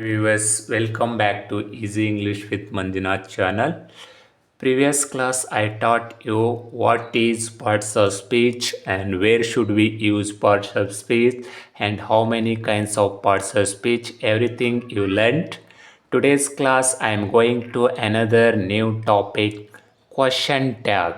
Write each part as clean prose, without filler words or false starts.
Viewers, welcome back to Easy English with Manjunath channel. Previous class I taught you what is parts of speech and where should we use parts of speech and how many kinds of parts of speech, everything you learned. Today's class I am going to another new topic, question tag.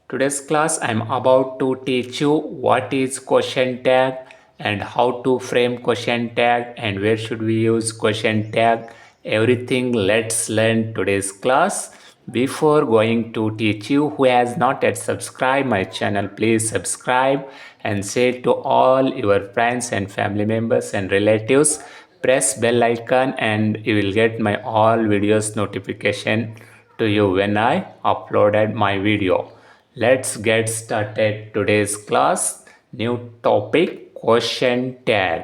Today's class I am about to teach you what is question tag and how to frame question tag and where should we use question tag. Everything let's learn today's class. Before going to teach you, who has not yet subscribed my channel, please subscribe and share to all your friends and family members and relatives. Press bell icon and you will get my all videos notification to you when I uploaded my video. Let's get started today's class. New topic, question tag.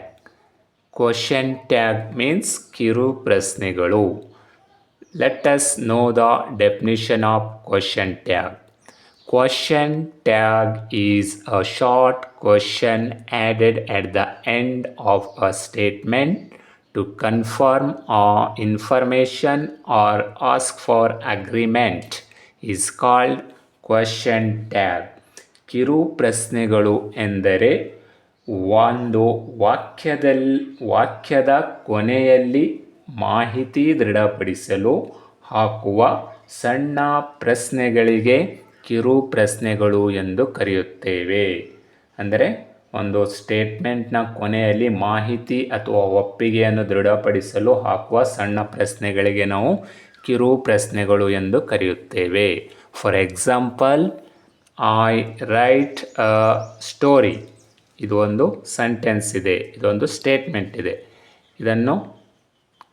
Question tag means ಕಿರು ಪ್ರಶ್ನೆಗಳು. Let us know the definition of question tag. Question tag is a short question added at the end of a statement to confirm information or ask for agreement is called question tag. ಕಿರು ಪ್ರಶ್ನೆಗಳು ಎಂದರೆ ಒಂದು ವಾಕ್ಯದ ಕೊನೆಯಲ್ಲಿ ಮಾಹಿತಿ ದೃಢಪಡಿಸಲು ಹಾಕುವ ಸಣ್ಣ ಪ್ರಶ್ನೆಗಳಿಗೆ ಕಿರು ಪ್ರಶ್ನೆಗಳು ಎಂದು ಕರೆಯುತ್ತೇವೆ. ಅಂದರೆ ಒಂದು ಸ್ಟೇಟ್ಮೆಂಟ್ನ ಕೊನೆಯಲ್ಲಿ ಮಾಹಿತಿ ಅಥವಾ ಒಪ್ಪಿಗೆಯನ್ನು ದೃಢಪಡಿಸಲು ಹಾಕುವ ಸಣ್ಣ ಪ್ರಶ್ನೆಗಳಿಗೆ ನಾವು ಕಿರು ಪ್ರಶ್ನೆಗಳು ಎಂದು ಕರೆಯುತ್ತೇವೆ. For example, I write a story. ಇದು ಒಂದು ಸೆಂಟೆನ್ಸ್ ಇದೆ, ಇದೊಂದು ಸ್ಟೇಟ್ಮೆಂಟ್ ಇದೆ. ಇದನ್ನು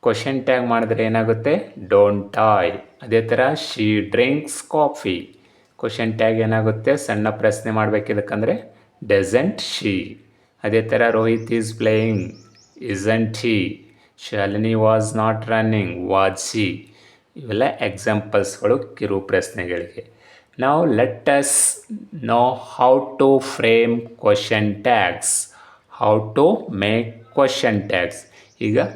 ಕ್ವಶನ್ ಟ್ಯಾಗ್ ಮಾಡಿದ್ರೆ ಏನಾಗುತ್ತೆ? Don't I. ಅದೇ ಥರ she drinks coffee. Question tag ಏನಾಗುತ್ತೆ? ಸಣ್ಣ ಪ್ರಶ್ನೆ ಮಾಡಬೇಕಿದಕ್ಕಂದ್ರೆ ಡಸಂಟ್ ಶಿ. ಅದೇ ಥರ Rohit is playing, isn't he. Shalini was not running, was she. ಇವೆಲ್ಲ ಎಕ್ಸಾಂಪಲ್ಸ್ಗಳು ಕಿರು ಪ್ರಶ್ನೆಗಳಿಗೆ. Now let us know how to frame question tags. How to make question tags. ಈಗ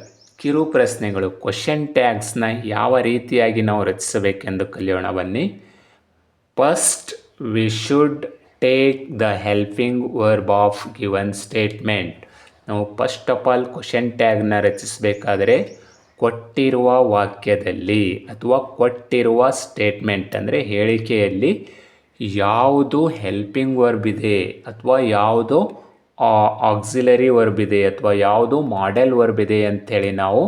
ಕಿರು ಪ್ರಶ್ನೆಗಳು ಕ್ವಶನ್ ಟ್ಯಾಗ್ಸ್ನ ಯಾವ ರೀತಿಯಾಗಿ ನಾವು ರಚಿಸಬೇಕೆಂದು ಕಲಿಯೋಣ ಬನ್ನಿ. First we should take the helping verb of given statement. ನಾವು ಫಸ್ಟ್ ಆಫ್ ಆಲ್ ಕ್ವಶನ್ ಟ್ಯಾಗ್ನ ರಚಿಸಬೇಕಾದರೆ ಕೊಟ್ಟಿರುವ ವಾಕ್ಯದಲ್ಲಿ ಅಥವಾ ಕೊಟ್ಟಿರುವ ಸ್ಟೇಟ್ಮೆಂಟ್ ಅಂದರೆ ಹೇಳಿಕೆಯಲ್ಲಿ ಯಾವುದು ಹೆಲ್ಪಿಂಗ್ ವರ್ಬ್ ಇದೆ ಅಥವಾ ಯಾವುದು ಆಕ್ಸಿಲರಿ ವರ್ಬ್ ಇದೆ ಅಥವಾ ಯಾವುದು ಮಾಡೆಲ್ ವರ್ಬ್ ಇದೆ ಅಂಥೇಳಿ ನಾವು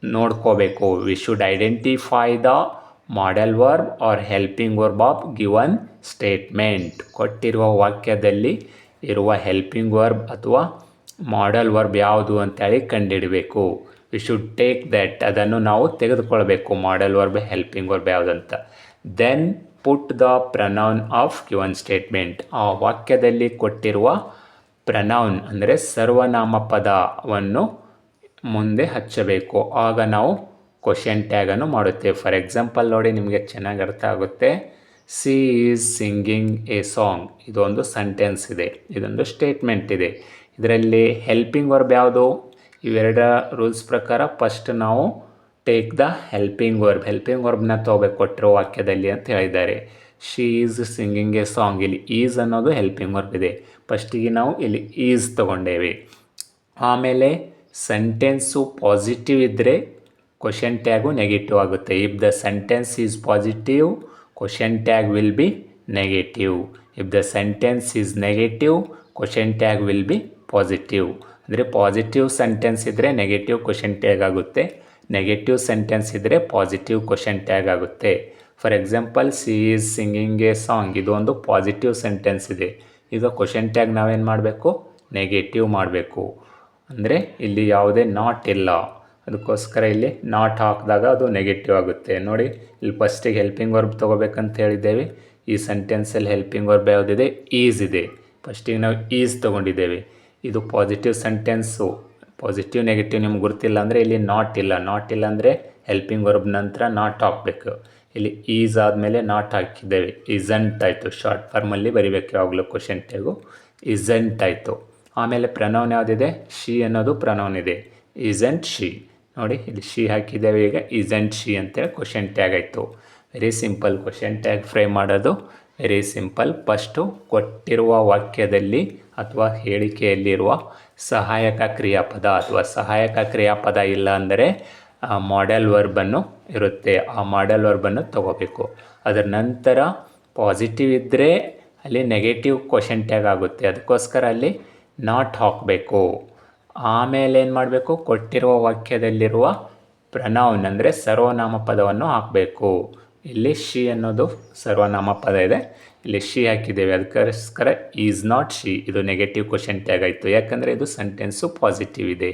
ನೋಡ್ಕೋಬೇಕು. We should identify the modal verb or helping verb of given statement. ಕೊಟ್ಟಿರುವ ವಾಕ್ಯದಲ್ಲಿ ಇರುವ ಹೆಲ್ಪಿಂಗ್ ವರ್ಬ್ ಅಥವಾ ಮಾಡೆಲ್ ವರ್ಬ್ ಯಾವುದು ಅಂತೇಳಿ ಕಂಡುಹಿಡಬೇಕು. We should take that. ಅದನ್ನು ನಾವು ತೆಗೆದುಕೊಳ್ಬೇಕು, ಮಾಡೆಲ್ ವರ್ಬ್ ಹೆಲ್ಪಿಂಗ್ ವರ್ಬ್ ಯಾವುದಂತ. Then put the pronoun of given statement. ಆ ವಾಕ್ಯದಲ್ಲಿ ಕೊಟ್ಟಿರುವ ಪ್ರನೌನ್ ಅಂದರೆ ಸರ್ವನಾಮ ಪದವನ್ನು ಮುಂದೆ ಹಚ್ಚಬೇಕು. ಆಗ ನಾವು ಕ್ವಶನ್ ಟ್ಯಾಗನ್ನು ಮಾಡುತ್ತೇವೆ. ಫಾರ್ ಎಕ್ಸಾಂಪಲ್ ನೋಡಿ, ನಿಮಗೆ ಚೆನ್ನಾಗಿ ಅರ್ಥ ಆಗುತ್ತೆ. C is singing A song. ಇದೊಂದು ಸೆಂಟೆನ್ಸ್ ಇದೆ, ಇದೊಂದು ಸ್ಟೇಟ್ಮೆಂಟ್ ಇದೆ. ಇದರಲ್ಲಿ ಹೆಲ್ಪಿಂಗ್ ವರ್ಬ್ ಯಾವುದು? ಇವೆರಡ ರೂಲ್ಸ್ ಪ್ರಕಾರ ಫಸ್ಟ್ ನಾವು ಟೇಕ್ ದ ಹೆಲ್ಪಿಂಗ್ ವರ್ಬ್ನ ತೊಗೋಬೇಕು ಕೊಟ್ಟಿರೋ ವಾಕ್ಯದಲ್ಲಿ ಅಂತ ಹೇಳಿದ್ದಾರೆ. She is singing A song. ಇಲ್ಲಿ ಈಸ್ ಅನ್ನೋದು ಹೆಲ್ಪಿಂಗ್ ವರ್ಬ್ ಇದೆ. ಫಸ್ಟಿಗೆ ನಾವು ಇಲ್ಲಿ ಈಸ್ ತೊಗೊಂಡೇವೆ. ಆಮೇಲೆ ಸೆಂಟೆನ್ಸು ಪಾಸಿಟಿವ್ ಇದ್ದರೆ ಕ್ವಶನ್ ಟ್ಯಾಗು ನೆಗೆಟಿವ್ ಆಗುತ್ತೆ. If the sentence is positive, question tag will be negative. If the sentence is negative, question tag will B positive. ಅಂದರೆ ಪಾಸಿಟಿವ್ ಸೆಂಟೆನ್ಸ್ ಇದ್ದರೆ ನೆಗೆಟಿವ್ ಕ್ವಶನ್ ಟ್ಯಾಗ್ ಆಗುತ್ತೆ, negative sentence ಇದ್ದರೆ positive question tag ಆಗುತ್ತೆ. For example, C is singing A song. ಇದು ಒಂದು positive sentence ಇದೆ. ಈಗ question tag ನಾವೇನು ಮಾಡಬೇಕು? ನೆಗೆಟಿವ್ ಮಾಡಬೇಕು. ಅಂದರೆ ಇಲ್ಲಿ ಯಾವುದೇ ನಾಟ್ ಇಲ್ಲ, ಅದಕ್ಕೋಸ್ಕರ ಇಲ್ಲಿ ನಾಟ್ ಹಾಕಿದಾಗ ಅದು ನೆಗೆಟಿವ್ ಆಗುತ್ತೆ. ನೋಡಿ, ಇಲ್ಲಿ ಫಸ್ಟಿಗೆ ಹೆಲ್ಪಿಂಗ್ ವರ್ಬ್ ತೊಗೋಬೇಕಂತ ಹೇಳಿದ್ದೇವೆ. ಈ ಸೆಂಟೆನ್ಸಲ್ಲಿ ಹೆಲ್ಪಿಂಗ್ ವರ್ಬ್ ಯಾವುದಿದೆ? ಈಸ್ ಇದೆ. ಫಸ್ಟಿಗೆ ನಾವು ಈಸ್ ತೊಗೊಂಡಿದ್ದೇವೆ. ಇದು ಪಾಸಿಟಿವ್ ಸೆಂಟೆನ್ಸು. ಪಾಸಿಟಿವ್ ನೆಗೆಟಿವ್ ನಿಮ್ಗೆ ಗೊತ್ತಿಲ್ಲ ಅಂದರೆ ಇಲ್ಲಿ ನಾಟ್ ಇಲ್ಲ. ನಾಟ್ ಇಲ್ಲ ಅಂದರೆ ಹೆಲ್ಪಿಂಗ್ ವರ್ಬ್ ನಂತರ ನಾಟ್ ಹಾಕಬೇಕು. ಇಲ್ಲಿ ಈಸ್ ಆದಮೇಲೆ ನಾಟ್ ಹಾಕಿದ್ದೇವೆ. ಇಸಂಟ್ ಆಯಿತು. ಶಾರ್ಟ್ ಫಾರ್ಮಲ್ಲಿ ಬರಿಬೇಕು ಯಾವಾಗಲೂ ಕ್ವಶನ್ ಟ್ಯಾಗು. ಇಸಂಟ್ ಆಯಿತು. ಆಮೇಲೆ ಪ್ರನೌನ್ ಯಾವುದಿದೆ? ಶಿ ಅನ್ನೋದು ಪ್ರನೌನ್ ಇದೆ. Isn't she. ನೋಡಿ ಇಲ್ಲಿ ಶಿ ಹಾಕಿದ್ದೇವೆ, ಈಗ ಇಸಂಟ್ ಶಿ ಅಂತೇಳಿ ಕ್ವಶನ್ ಟ್ಯಾಗ್ ಆಯಿತು. Very simple question tag frame ಮಾಡೋದು, ವೆರಿ ಸಿಂಪಲ್. ಫಸ್ಟು ಕೊಟ್ಟಿರುವ ವಾಕ್ಯದಲ್ಲಿ ಅಥವಾ ಹೇಳಿಕೆಯಲ್ಲಿರುವ ಸಹಾಯಕ ಕ್ರಿಯಾಪದ ಅಥವಾ ಸಹಾಯಕ ಕ್ರಿಯಾಪದ ಇಲ್ಲ ಅಂದರೆ ಮಾಡೆಲ್ ವರ್ಬನ್ನು ಇರುತ್ತೆ, ಆ ಮಾಡೆಲ್ ವರ್ಬನ್ನು ತಗೋಬೇಕು. ಅದರ ನಂತರ ಪಾಸಿಟಿವ್ ಇದ್ದರೆ ಅಲ್ಲಿ ನೆಗೆಟಿವ್ ಕ್ವಶನ್ ಟ್ಯಾಗ್ ಆಗುತ್ತೆ, ಅದಕ್ಕೋಸ್ಕರ ಅಲ್ಲಿ ನಾಟ್ ಹಾಕಬೇಕು. ಆಮೇಲೆ ಏನು ಮಾಡಬೇಕು, ಕೊಟ್ಟಿರುವ ವಾಕ್ಯದಲ್ಲಿರುವ ಪ್ರನೌನ್ ಅಂದರೆ ಸರ್ವನಾಮ ಪದವನ್ನು ಹಾಕಬೇಕು. ಇಲ್ಲಿ ಶಿ ಅನ್ನೋದು ಸರ್ವನಾಮ ಪದ ಇದೆ, ಇಲ್ಲಿ ಶಿ ಹಾಕಿದ್ದೇವೆ, ಅದಕ್ಕೋಸ್ಕರ ಈಸ್ ನಾಟ್ ಶಿ, ಇದು ನೆಗೆಟಿವ್ ಕ್ವಶನ್ ಟ್ಯಾಗ್ ಆಯಿತು, ಯಾಕಂದರೆ ಇದು ಸೆಂಟೆನ್ಸು ಪಾಸಿಟಿವ್ ಇದೆ.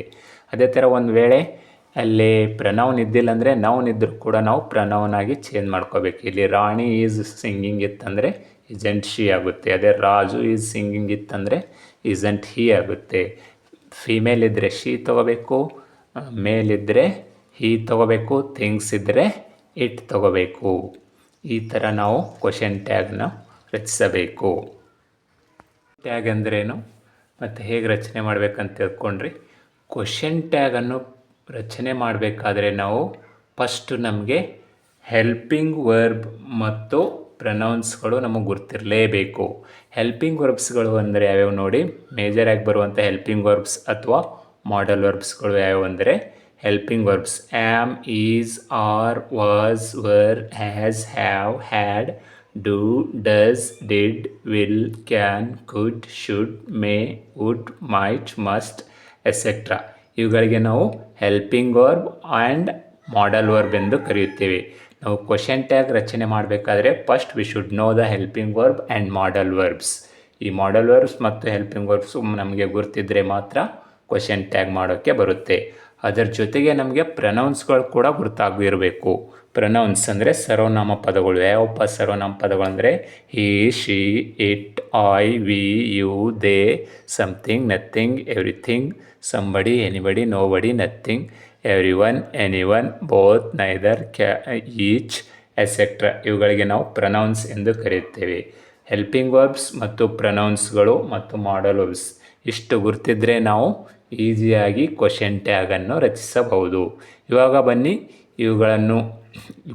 ಅದೇ ಥರ ಒಂದು ವೇಳೆ ಅಲ್ಲಿ ಪ್ರನೌನ್ ಇದ್ದಿಲ್ಲ ಅಂದರೆ ನೌನ್ ಇದ್ದರೂ ಕೂಡ ನಾವು ಪ್ರನೌನ್ ಆಗಿ ಚೇಂಜ್ ಮಾಡ್ಕೋಬೇಕು. ಇಲ್ಲಿ ರಾಣಿ ಈಸ್ ಸಿಂಗಿಂಗ್ ಇತ್ತಂದರೆ ಇಸಂಟ್ ಶಿ ಆಗುತ್ತೆ, ಅದೇ ರಾಜು ಈಸ್ ಸಿಂಗಿಂಗ್ ಇತ್ತಂದರೆ ಇಸಂಟ್ ಹಿ ಆಗುತ್ತೆ. ಫಿಮೇಲ್ ಇದ್ದರೆ ಶಿ ತಗೋಬೇಕು, ಮೇಲ್ ಇದ್ದರೆ ಹಿ ತಗೋಬೇಕು, ಥಿಂಗ್ಸ್ ಇದ್ದರೆ ಇಟ್ ತಗೋಬೇಕು. ಈ ಥರ ನಾವು ಕ್ವಶನ್ ಟ್ಯಾಗ್ನ ರಚಿಸಬೇಕು. ಟ್ಯಾಗ್ ಅಂದ್ರೇನು ಮತ್ತು ಹೇಗೆ ರಚನೆ ಮಾಡಬೇಕಂತ ತಿಳ್ಕೊಂಡ್ರಿ. ಕ್ವಶನ್ ಟ್ಯಾಗನ್ನು ರಚನೆ ಮಾಡಬೇಕಾದ್ರೆ ನಾವು ಫಸ್ಟು ನಮಗೆ ಹೆಲ್ಪಿಂಗ್ ವರ್ಬ್ ಮತ್ತು ಪ್ರನೌನ್ಸ್ಗಳು ನಮಗೆ ಗುರ್ತಿರಲೇಬೇಕು. ಹೆಲ್ಪಿಂಗ್ ವರ್ಬ್ಸ್ಗಳು ಅಂದರೆ ಯಾವ್ಯಾವ ನೋಡಿ, ಮೇಜರಾಗಿ ಬರುವಂಥ ಹೆಲ್ಪಿಂಗ್ ವರ್ಬ್ಸ್ ಅಥವಾ ಮಾಡೆಲ್ ವರ್ಬ್ಸ್ಗಳು ಯಾವ್ಯಾವ ಅಂದರೆ helping verbs am, is, are, was, were, has, have, had, do, does, did, will, can, could, should, may, would, might, must etcetera. ಇವುಗಳಿಗೆ ನಾವು helping verb and modal verb ಎಂದು ಕರೆಯುತ್ತೇವೆ. ನಾವು ಕ್ವಶನ್ ಟ್ಯಾಗ್ ರಚನೆ ಮಾಡಬೇಕಾದ್ರೆ first we should know the helping verb and modal verbs. ಈ modal verbs ಮತ್ತು helping verbs ನಮಗೆ ಗುರ್ತಿದ್ರೆ ಮಾತ್ರ ಕ್ವಶನ್ ಟ್ಯಾಗ್ ಮಾಡೋಕ್ಕೆ ಬರುತ್ತೆ. ಅದರ ಜೊತೆಗೆ ನಮಗೆ ಪ್ರನೌನ್ಸ್ಗಳು ಕೂಡ ಗುರ್ತಾಗಿರಬೇಕು. ಪ್ರನೌನ್ಸ್ ಅಂದರೆ ಸರ್ವನಾಮ ಪದಗಳು. ಯಾವಪ್ಪ ಸರ್ವನಾಮ ಪದಗಳು ಅಂದರೆ he, she, it, I, we, you, they, something, nothing, everything, somebody, anybody, nobody, nothing, everyone, anyone, both, neither, each etcetera. ಇವುಗಳಿಗೆ ನಾವು ಪ್ರನೌನ್ಸ್ ಎಂದು ಕರೆಯುತ್ತೇವೆ. ಹೆಲ್ಪಿಂಗ್ ವರ್ಬ್ಸ್ ಮತ್ತು ಪ್ರನೌನ್ಸ್ಗಳು ಮತ್ತು ಮಾಡೆಲ್ ವರ್ಬ್ಸ್ ಇಷ್ಟು ಗುರ್ತಿದ್ರೆ ನಾವು ಈಸಿಯಾಗಿ ಕ್ವಶನ್ ಟ್ಯಾಗನ್ನು ರಚಿಸಬಹುದು. ಇವಾಗ ಬನ್ನಿ ಇವುಗಳನ್ನು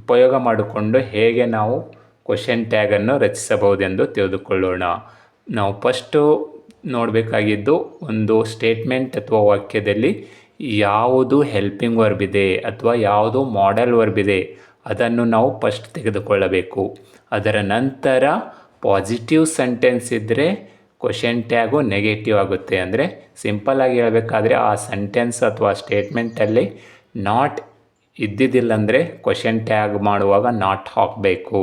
ಉಪಯೋಗ ಮಾಡಿಕೊಂಡು ಹೇಗೆ ನಾವು ಕ್ವಶನ್ ಟ್ಯಾಗನ್ನು ರಚಿಸಬಹುದೆಂದು ತಿಳಿದುಕೊಳ್ಳೋಣ. ನಾವು ಫಸ್ಟು ನೋಡಬೇಕಾಗಿದ್ದು ಒಂದು ಸ್ಟೇಟ್ಮೆಂಟ್ ಅಥವಾ ವಾಕ್ಯದಲ್ಲಿ ಯಾವುದು ಹೆಲ್ಪಿಂಗ್ ವರ್ಬ್ ಇದೆ ಅಥವಾ ಯಾವುದು ಮಾಡೆಲ್ ವರ್ಬ್ ಇದೆ ಅದನ್ನು ನಾವು ಫಸ್ಟ್ ತೆಗೆದುಕೊಳ್ಳಬೇಕು. ಅದರ ನಂತರ ಪಾಸಿಟಿವ್ ಸೆಂಟೆನ್ಸ್ ಇದ್ದರೆ ಕ್ವಶನ್ ಟ್ಯಾಗು ನೆಗೆಟಿವ್ ಆಗುತ್ತೆ. ಅಂದರೆ ಸಿಂಪಲ್ಲಾಗಿ ಹೇಳಬೇಕಾದ್ರೆ ಆ ಸೆಂಟೆನ್ಸ್ ಅಥವಾ ಸ್ಟೇಟ್ಮೆಂಟಲ್ಲಿ ನಾಟ್ ಇದ್ದಿದ್ದಿಲ್ಲ ಅಂದರೆ ಕ್ವಶನ್ ಟ್ಯಾಗ್ ಮಾಡುವಾಗ ನಾಟ್ ಹಾಕಬೇಕು.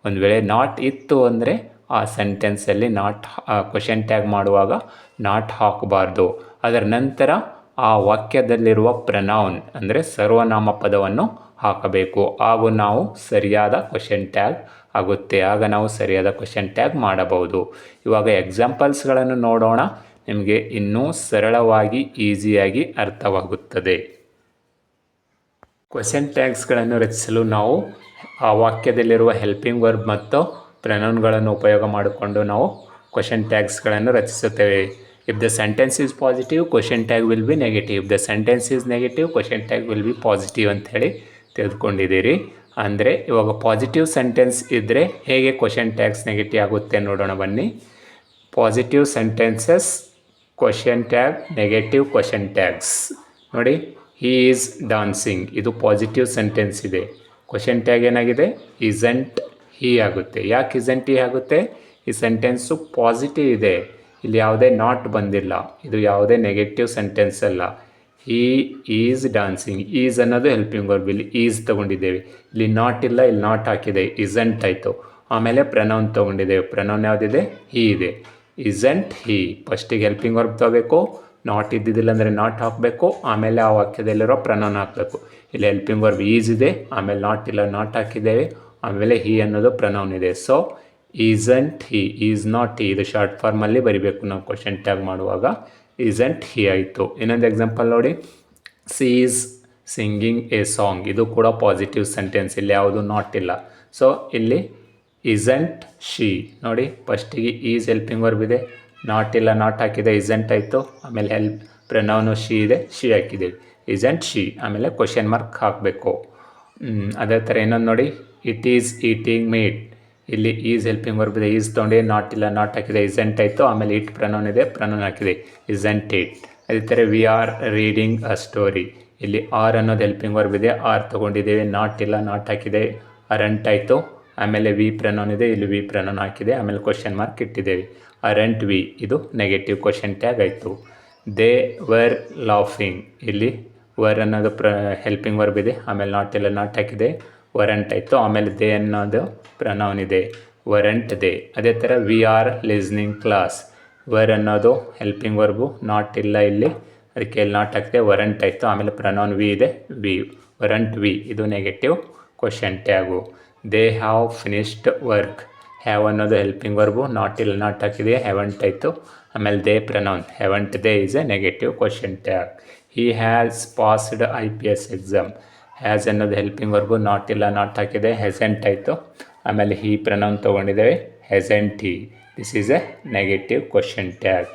ಒಂದು ವೇಳೆ ನಾಟ್ ಇತ್ತು ಅಂದರೆ ಆ ಸೆಂಟೆನ್ಸಲ್ಲಿ ನಾಟ್ ಕ್ವಶನ್ ಟ್ಯಾಗ್ ಮಾಡುವಾಗ ನಾಟ್ ಹಾಕಬಾರ್ದು. ಅದರ ನಂತರ ಆ ವಾಕ್ಯದಲ್ಲಿರುವ ಪ್ರನೌನ್ ಅಂದರೆ ಸರ್ವನಾಮ ಪದವನ್ನು ಹಾಕಬೇಕು. ಹಾಗೂ ನಾವು ಸರಿಯಾದ ಕ್ವಶನ್ ಟ್ಯಾಗ್ ಆಗುತ್ತೆ, ಆಗ ನಾವು ಸರಿಯಾದ ಕ್ವಶನ್ ಟ್ಯಾಗ್ ಮಾಡಬಹುದು. ಇವಾಗ ಎಕ್ಸಾಂಪಲ್ಸ್ಗಳನ್ನು ನೋಡೋಣ, ನಿಮಗೆ ಇನ್ನೂ ಸರಳವಾಗಿ ಈಸಿಯಾಗಿ ಅರ್ಥವಾಗುತ್ತದೆ. ಕ್ವಶನ್ ಟ್ಯಾಗ್ಸ್ಗಳನ್ನು ರಚಿಸಲು ನಾವು ಆ ವಾಕ್ಯದಲ್ಲಿರುವ ಹೆಲ್ಪಿಂಗ್ ವರ್ಬ್ ಮತ್ತು ಪ್ರನೌನ್ಗಳನ್ನು ಉಪಯೋಗ ಮಾಡಿಕೊಂಡು ನಾವು ಕ್ವಶನ್ ಟ್ಯಾಗ್ಸ್ಗಳನ್ನು ರಚಿಸುತ್ತೇವೆ. If the sentence is positive question tag will be negative, if the sentence is negative question tag will B positive ಅಂಥೇಳಿ ತೆಗೆದುಕೊಂಡಿದ್ದೀರಿ. ಅಂದರೆ ಇವಾಗ ಪಾಸಿಟಿವ್ ಸೆಂಟೆನ್ಸ್ ಇದ್ದರೆ ಹೇಗೆ ಕ್ವಶನ್ ಟ್ಯಾಗ್ಸ್ ನೆಗೆಟಿವ್ ಆಗುತ್ತೆ ನೋಡೋಣ ಬನ್ನಿ. Positive sentences question tag, negative question tags. ನೋಡಿ, ಹಿ ಈಸ್ ಡಾನ್ಸಿಂಗ್, ಇದು ಪಾಸಿಟಿವ್ ಸೆಂಟೆನ್ಸ್ ಇದೆ. ಕ್ವಶನ್ ಟ್ಯಾಗ್ ಏನಾಗಿದೆ, ಇಸಂಟ್ ಹಿ ಆಗುತ್ತೆ. ಯಾಕೆ ಇಸಂಟ್ ಹಿ ಆಗುತ್ತೆ, ಈ ಸೆಂಟೆನ್ಸು ಪಾಸಿಟಿವ್ ಇದೆ, ಇಲ್ಲಿ ಯಾವುದೇ ನಾಟ್ ಬಂದಿಲ್ಲ, ಇದು ಯಾವುದೇ ನೆಗೆಟಿವ್ ಸೆಂಟೆನ್ಸ್ ಅಲ್ಲ. ಹಿ ಈಸ್ ಡಾನ್ಸಿಂಗ್, ಈಸ್ ಅನ್ನೋದು ಹೆಲ್ಪಿಂಗ್ ವರ್ಬ್, ಇಲ್ಲಿ ಈಸ್ ತೊಗೊಂಡಿದ್ದೇವೆ, ಇಲ್ಲಿ ನಾಟ್ ಇಲ್ಲ, ಇಲ್ಲಿ ನಾಟ್ ಹಾಕಿದೆ, ಇಸಂಟ್ ಆಯಿತು. ಆಮೇಲೆ ಪ್ರನೌನ್ ತೊಗೊಂಡಿದ್ದೇವೆ, ಪ್ರನೌನ್ ಯಾವುದಿದೆ, ಹಿ ಇದೆ. ಇಸಂಟ್ ಹಿ, ಫಸ್ಟಿಗೆ ಹೆಲ್ಪಿಂಗ್ ವರ್ಬ್ ತೊಗೋಬೇಕು, ನಾಟ್ ಇದ್ದಿದ್ದಿಲ್ಲ ಅಂದರೆ ನಾಟ್ ಹಾಕಬೇಕು, ಆಮೇಲೆ ಆ ವಾಕ್ಯದಲ್ಲಿರೋ ಪ್ರನೌನ್ ಹಾಕಬೇಕು. ಇಲ್ಲಿ ಹೆಲ್ಪಿಂಗ್ ವರ್ಬ್ ಈಸ್ ಇದೆ, ಆಮೇಲೆ ನಾಟ್ ಇಲ್ಲ, ನಾಟ್ ಹಾಕಿದ್ದೇವೆ, ಆಮೇಲೆ ಹಿ ಅನ್ನೋದು ಪ್ರನೌನ್ ಇದೆ. So isn't he, is not he, ಇದು ಶಾರ್ಟ್ ಫಾರ್ಮಲ್ಲಿ ಬರಿಬೇಕು ನಾವು ಕ್ವಶನ್ ಟ್ಯಾಗ್ ಮಾಡುವಾಗ. ಈಸಂಟ್ ಹಿ ಆಯಿತು. ಇನ್ನೊಂದು ಎಕ್ಸಾಂಪಲ್ ನೋಡಿ, C is singing A song, ಇದು ಕೂಡ ಪಾಸಿಟಿವ್ ಸೆಂಟೆನ್ಸ್, ಇಲ್ಲಿ ಯಾವುದು ನಾಟ್ ಇಲ್ಲ. ಸೊ ಇಲ್ಲಿ ಇಸಂಟ್ ಶಿ, ನೋಡಿ ಫಸ್ಟಿಗೆ ಈಸ್ ಹೆಲ್ಪಿಂಗ್ ವರ್ಬ್ ಇದೆ, ನಾಟ್ ಇಲ್ಲ, ನಾಟ್ ಹಾಕಿದೆ, ಇಸಂಟ್ ಆಯಿತು, ಆಮೇಲೆ ಪ್ರನೌನು ಶಿ ಇದೆ, ಶಿ ಹಾಕಿದ್ದೇವೆ. ಇಸಂಟ್ ಶಿ, ಆಮೇಲೆ ಕ್ವಶನ್ ಮಾರ್ಕ್ ಹಾಕಬೇಕು. ಅದೇ ಥರ ಇನ್ನೊಂದು ನೋಡಿ, ಇಟ್ ಈಸ್ ಈಟಿಂಗ್ ಮೀಟ್. ಇಲ್ಲಿ ಈಸ್ ಹೆಲ್ಪಿಂಗ್ ವರ್ಬ್ ಇದೆ, ಈಸ್ ತೊಗೊಂಡು ನಾಟ್ ಇಲ್ಲ ನಾಟ್ ಹಾಕಿದೆ, ಇಸಂಟ್ ಆಯಿತು. ಆಮೇಲೆ ಇಟ್ ಪ್ರನೌನ್ ಇದೆ, ಪ್ರನೌನ್ ಹಾಕಿದೆ, ಇಸಂಟ್ ಇಟ್. ಅದೇ ಥರ we are reading a story. ಇಲ್ಲಿ ಆರ್ ಅನ್ನೋದು ಹೆಲ್ಪಿಂಗ್ ವರ್ಬ್ ಇದೆ, ಆರ್ ತೊಗೊಂಡಿದ್ದೇವೆ, ನಾಟ್ ಇಲ್ಲ ನಾಟ್ ಹಾಕಿದೆ, ಅರಂಟ್ ಆಯಿತು. ಆಮೇಲೆ ವಿ ಪ್ರನೌನ್ ಇದೆ, ಇಲ್ಲಿ ವಿ ಪ್ರನೌನ್ ಹಾಕಿದೆ, ಆಮೇಲೆ ಕ್ವಶನ್ ಮಾರ್ಕ್ ಇಟ್ಟಿದ್ದೇವೆ. ಅರಂಟ್ ವಿ ಇದು ನೆಗೆಟಿವ್ ಕ್ವಶನ್ ಟ್ಯಾಗ್ ಆಯಿತು. They were laughing. ಇಲ್ಲಿ ವರ್ ಅನ್ನೋದು ಹೆಲ್ಪಿಂಗ್ ವರ್ಬ್ ಇದೆ, ಆಮೇಲೆ ನಾಟ್ ಇಲ್ಲ ನಾಟ್ ಹಾಕಿದೆ, ವರಂಟ್ ಆಯಿತು. ಆಮೇಲೆ ದೇ ಅನ್ನೋದು ಪ್ರನೌನ್ ಇದೆ, ವರಂಟ್ ದೇ. ಅದೇ ಥರ we are listening class. Var ಅನ್ನೋದು ಹೆಲ್ಪಿಂಗ್ ವರ್ಬು, ನಾಟ್ ಇಲ್ಲ ಇಲ್ಲಿ, ಅದಕ್ಕೆ ಇಲ್ಲಿ ನಾಟ್ ಹಾಕಿದೆ, ವರಂಟ್ ಆಯಿತು. ಆಮೇಲೆ ಪ್ರನೌನ್ ವಿ ಇದೆ, ವಿ, ವರಂಟ್ ವಿ ಇದು negative question tag. They have finished work. Have ಅನ್ನೋದು ಹೆಲ್ಪಿಂಗ್ ವರ್ಬು, ನಾಟ್ ಇಲ್ಲ ನಾಟ್ ಹಾಕಿದೆ, ಹ್ಯಾವಂಟ್ ಆಯಿತು. ಆಮೇಲೆ they pronoun, haven't they is a negative question tag. He has passed IPS exam. Has ಅನ್ನೋದು helping verb, not ಇಲ್ಲ not ಹಾಕಿದೆ, ಹೆಸೆಂಟ್ ಆಯಿತು. ಆಮೇಲೆ ಹಿ ಪ್ರನೌನ್ ತೊಗೊಂಡಿದ್ದೇವೆ, hasn't he. This is a negative question tag.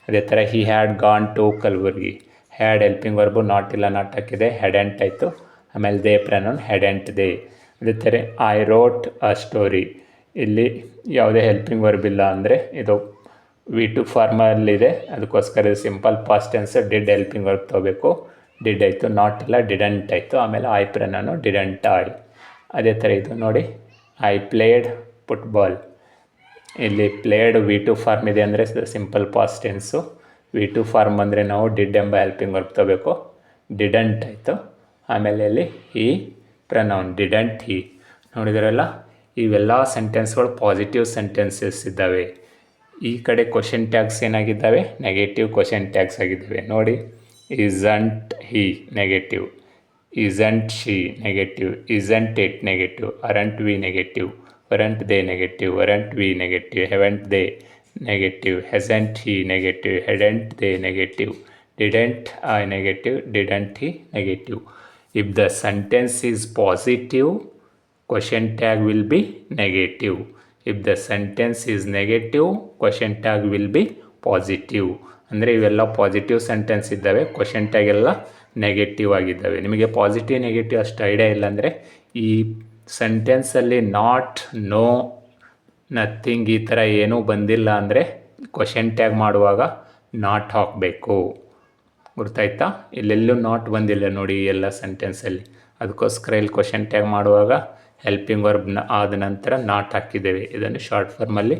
ಅದೇ ಥರ he had gone to Kalaburagi. Had helping verb, not ಇಲ್ಲ not ಹಾಕಿದೆ, ಹೆಡೆಂಟ್ ಆಯಿತು. ಆಮೇಲೆ ದೇ ಪ್ರನೌನ್, ಹೆಡೆಂಟ್ ದೇ. ಅದೇ ಥರ ಐ ರೋಟ್ ಅ ಸ್ಟೋರಿ. ಇಲ್ಲಿ ಯಾವುದೇ ಹೆಲ್ಪಿಂಗ್ ವರ್ಬ್ ಇಲ್ಲ, ಅಂದರೆ ಇದು V2 ಫಾರ್ಮಲ್ಲಿದೆ, ಅದಕ್ಕೋಸ್ಕರ ಇದು simple past tense. Did helping verb ತೊಗೋಬೇಕು, ಡಿಡ್ ಆಯಿತು, ನಾಟ್ ಇಲ್ಲ ಡಿಡಂಟ್ ಆಯಿತು. ಆಮೇಲೆ ಐ ಪ್ರನೌನು, ಡಿಡಂಟ್ ಐ. ಅದೇ ಥರ ಇದು ನೋಡಿ, ಐ ಪ್ಲೇಡ್ ಫುಟ್ಬಾಲ್. ಇಲ್ಲಿ ಪ್ಲೇಡ್ V2 ಫಾರ್ಮ್ ಇದೆ, ಅಂದರೆ simple past tens. V2 form ಅಂದರೆ ನಾವು ಡಿಡ್ ಎಂಬ ಹೆಲ್ಪಿಂಗ್ ವರ್ಬ್ ತೊಗೋಬೇಕು, ಡಿಡಂಟ್ ಆಯಿತು. ಆಮೇಲೆ ಇಲ್ಲಿ ಹಿ ಪ್ರನೌನ್, ಡಿಡಂಟ್ ಹಿ. ನೋಡಿದ್ರಲ್ಲ, ಇವೆಲ್ಲ ಸೆಂಟೆನ್ಸ್ಗಳು ಪಾಸಿಟಿವ್ ಸೆಂಟೆನ್ಸಸ್ ಇದ್ದಾವೆ. ಈ ಕಡೆ ಕ್ವಶನ್ ಟ್ಯಾಗ್ಸ್ ಏನಾಗಿದ್ದಾವೆ, ನೆಗೆಟಿವ್ ಕ್ವಶನ್ ಟ್ಯಾಗ್ಸ್ ಆಗಿದ್ದಾವೆ. ನೋಡಿ, isn't he negative, isn't she negative, isn't it negative, aren't we negative, weren't they negative, weren't we negative, haven't they negative, hasn't he negative, hadn't they negative, didn't I negative, didn't he negative. If the sentence is positive, question tag will be negative. If the sentence is negative, question tag will be positive. ಅಂದರೆ ಇವೆಲ್ಲ positive sentence ಇದ್ದಾವೆ, question tag ಎಲ್ಲ negative ಆಗಿದ್ದಾವೆ. ನಿಮಗೆ positive negative ಅಷ್ಟು idea ಇಲ್ಲ ಅಂದರೆ ಈ ಸೆಂಟೆನ್ಸಲ್ಲಿ ನಾಟ್, ನೋ, ನಥಿಂಗ್ ಈ ಥರ ಏನೂ ಬಂದಿಲ್ಲ ಅಂದರೆ ಕ್ವಶನ್ ಟ್ಯಾಗ್ ಮಾಡುವಾಗ ನಾಟ್ ಹಾಕಬೇಕು. ಗೊತ್ತಾಯ್ತಾ? ಇಲ್ಲೆಲ್ಲೂ ನಾಟ್ ಬಂದಿಲ್ಲ ನೋಡಿ ಎಲ್ಲ ಸೆಂಟೆನ್ಸಲ್ಲಿ, ಅದಕ್ಕೋಸ್ಕರ ಇಲ್ಲಿ ಕ್ವಶನ್ ಟ್ಯಾಗ್ ಮಾಡುವಾಗ ಹೆಲ್ಪಿಂಗ್ ವರ್ಬ್ನ ಆದ ನಂತರ ನಾಟ್ ಹಾಕಿದ್ದೇವೆ. ಇದನ್ನು ಶಾರ್ಟ್ ಫಾರ್ಮಲ್ಲಿ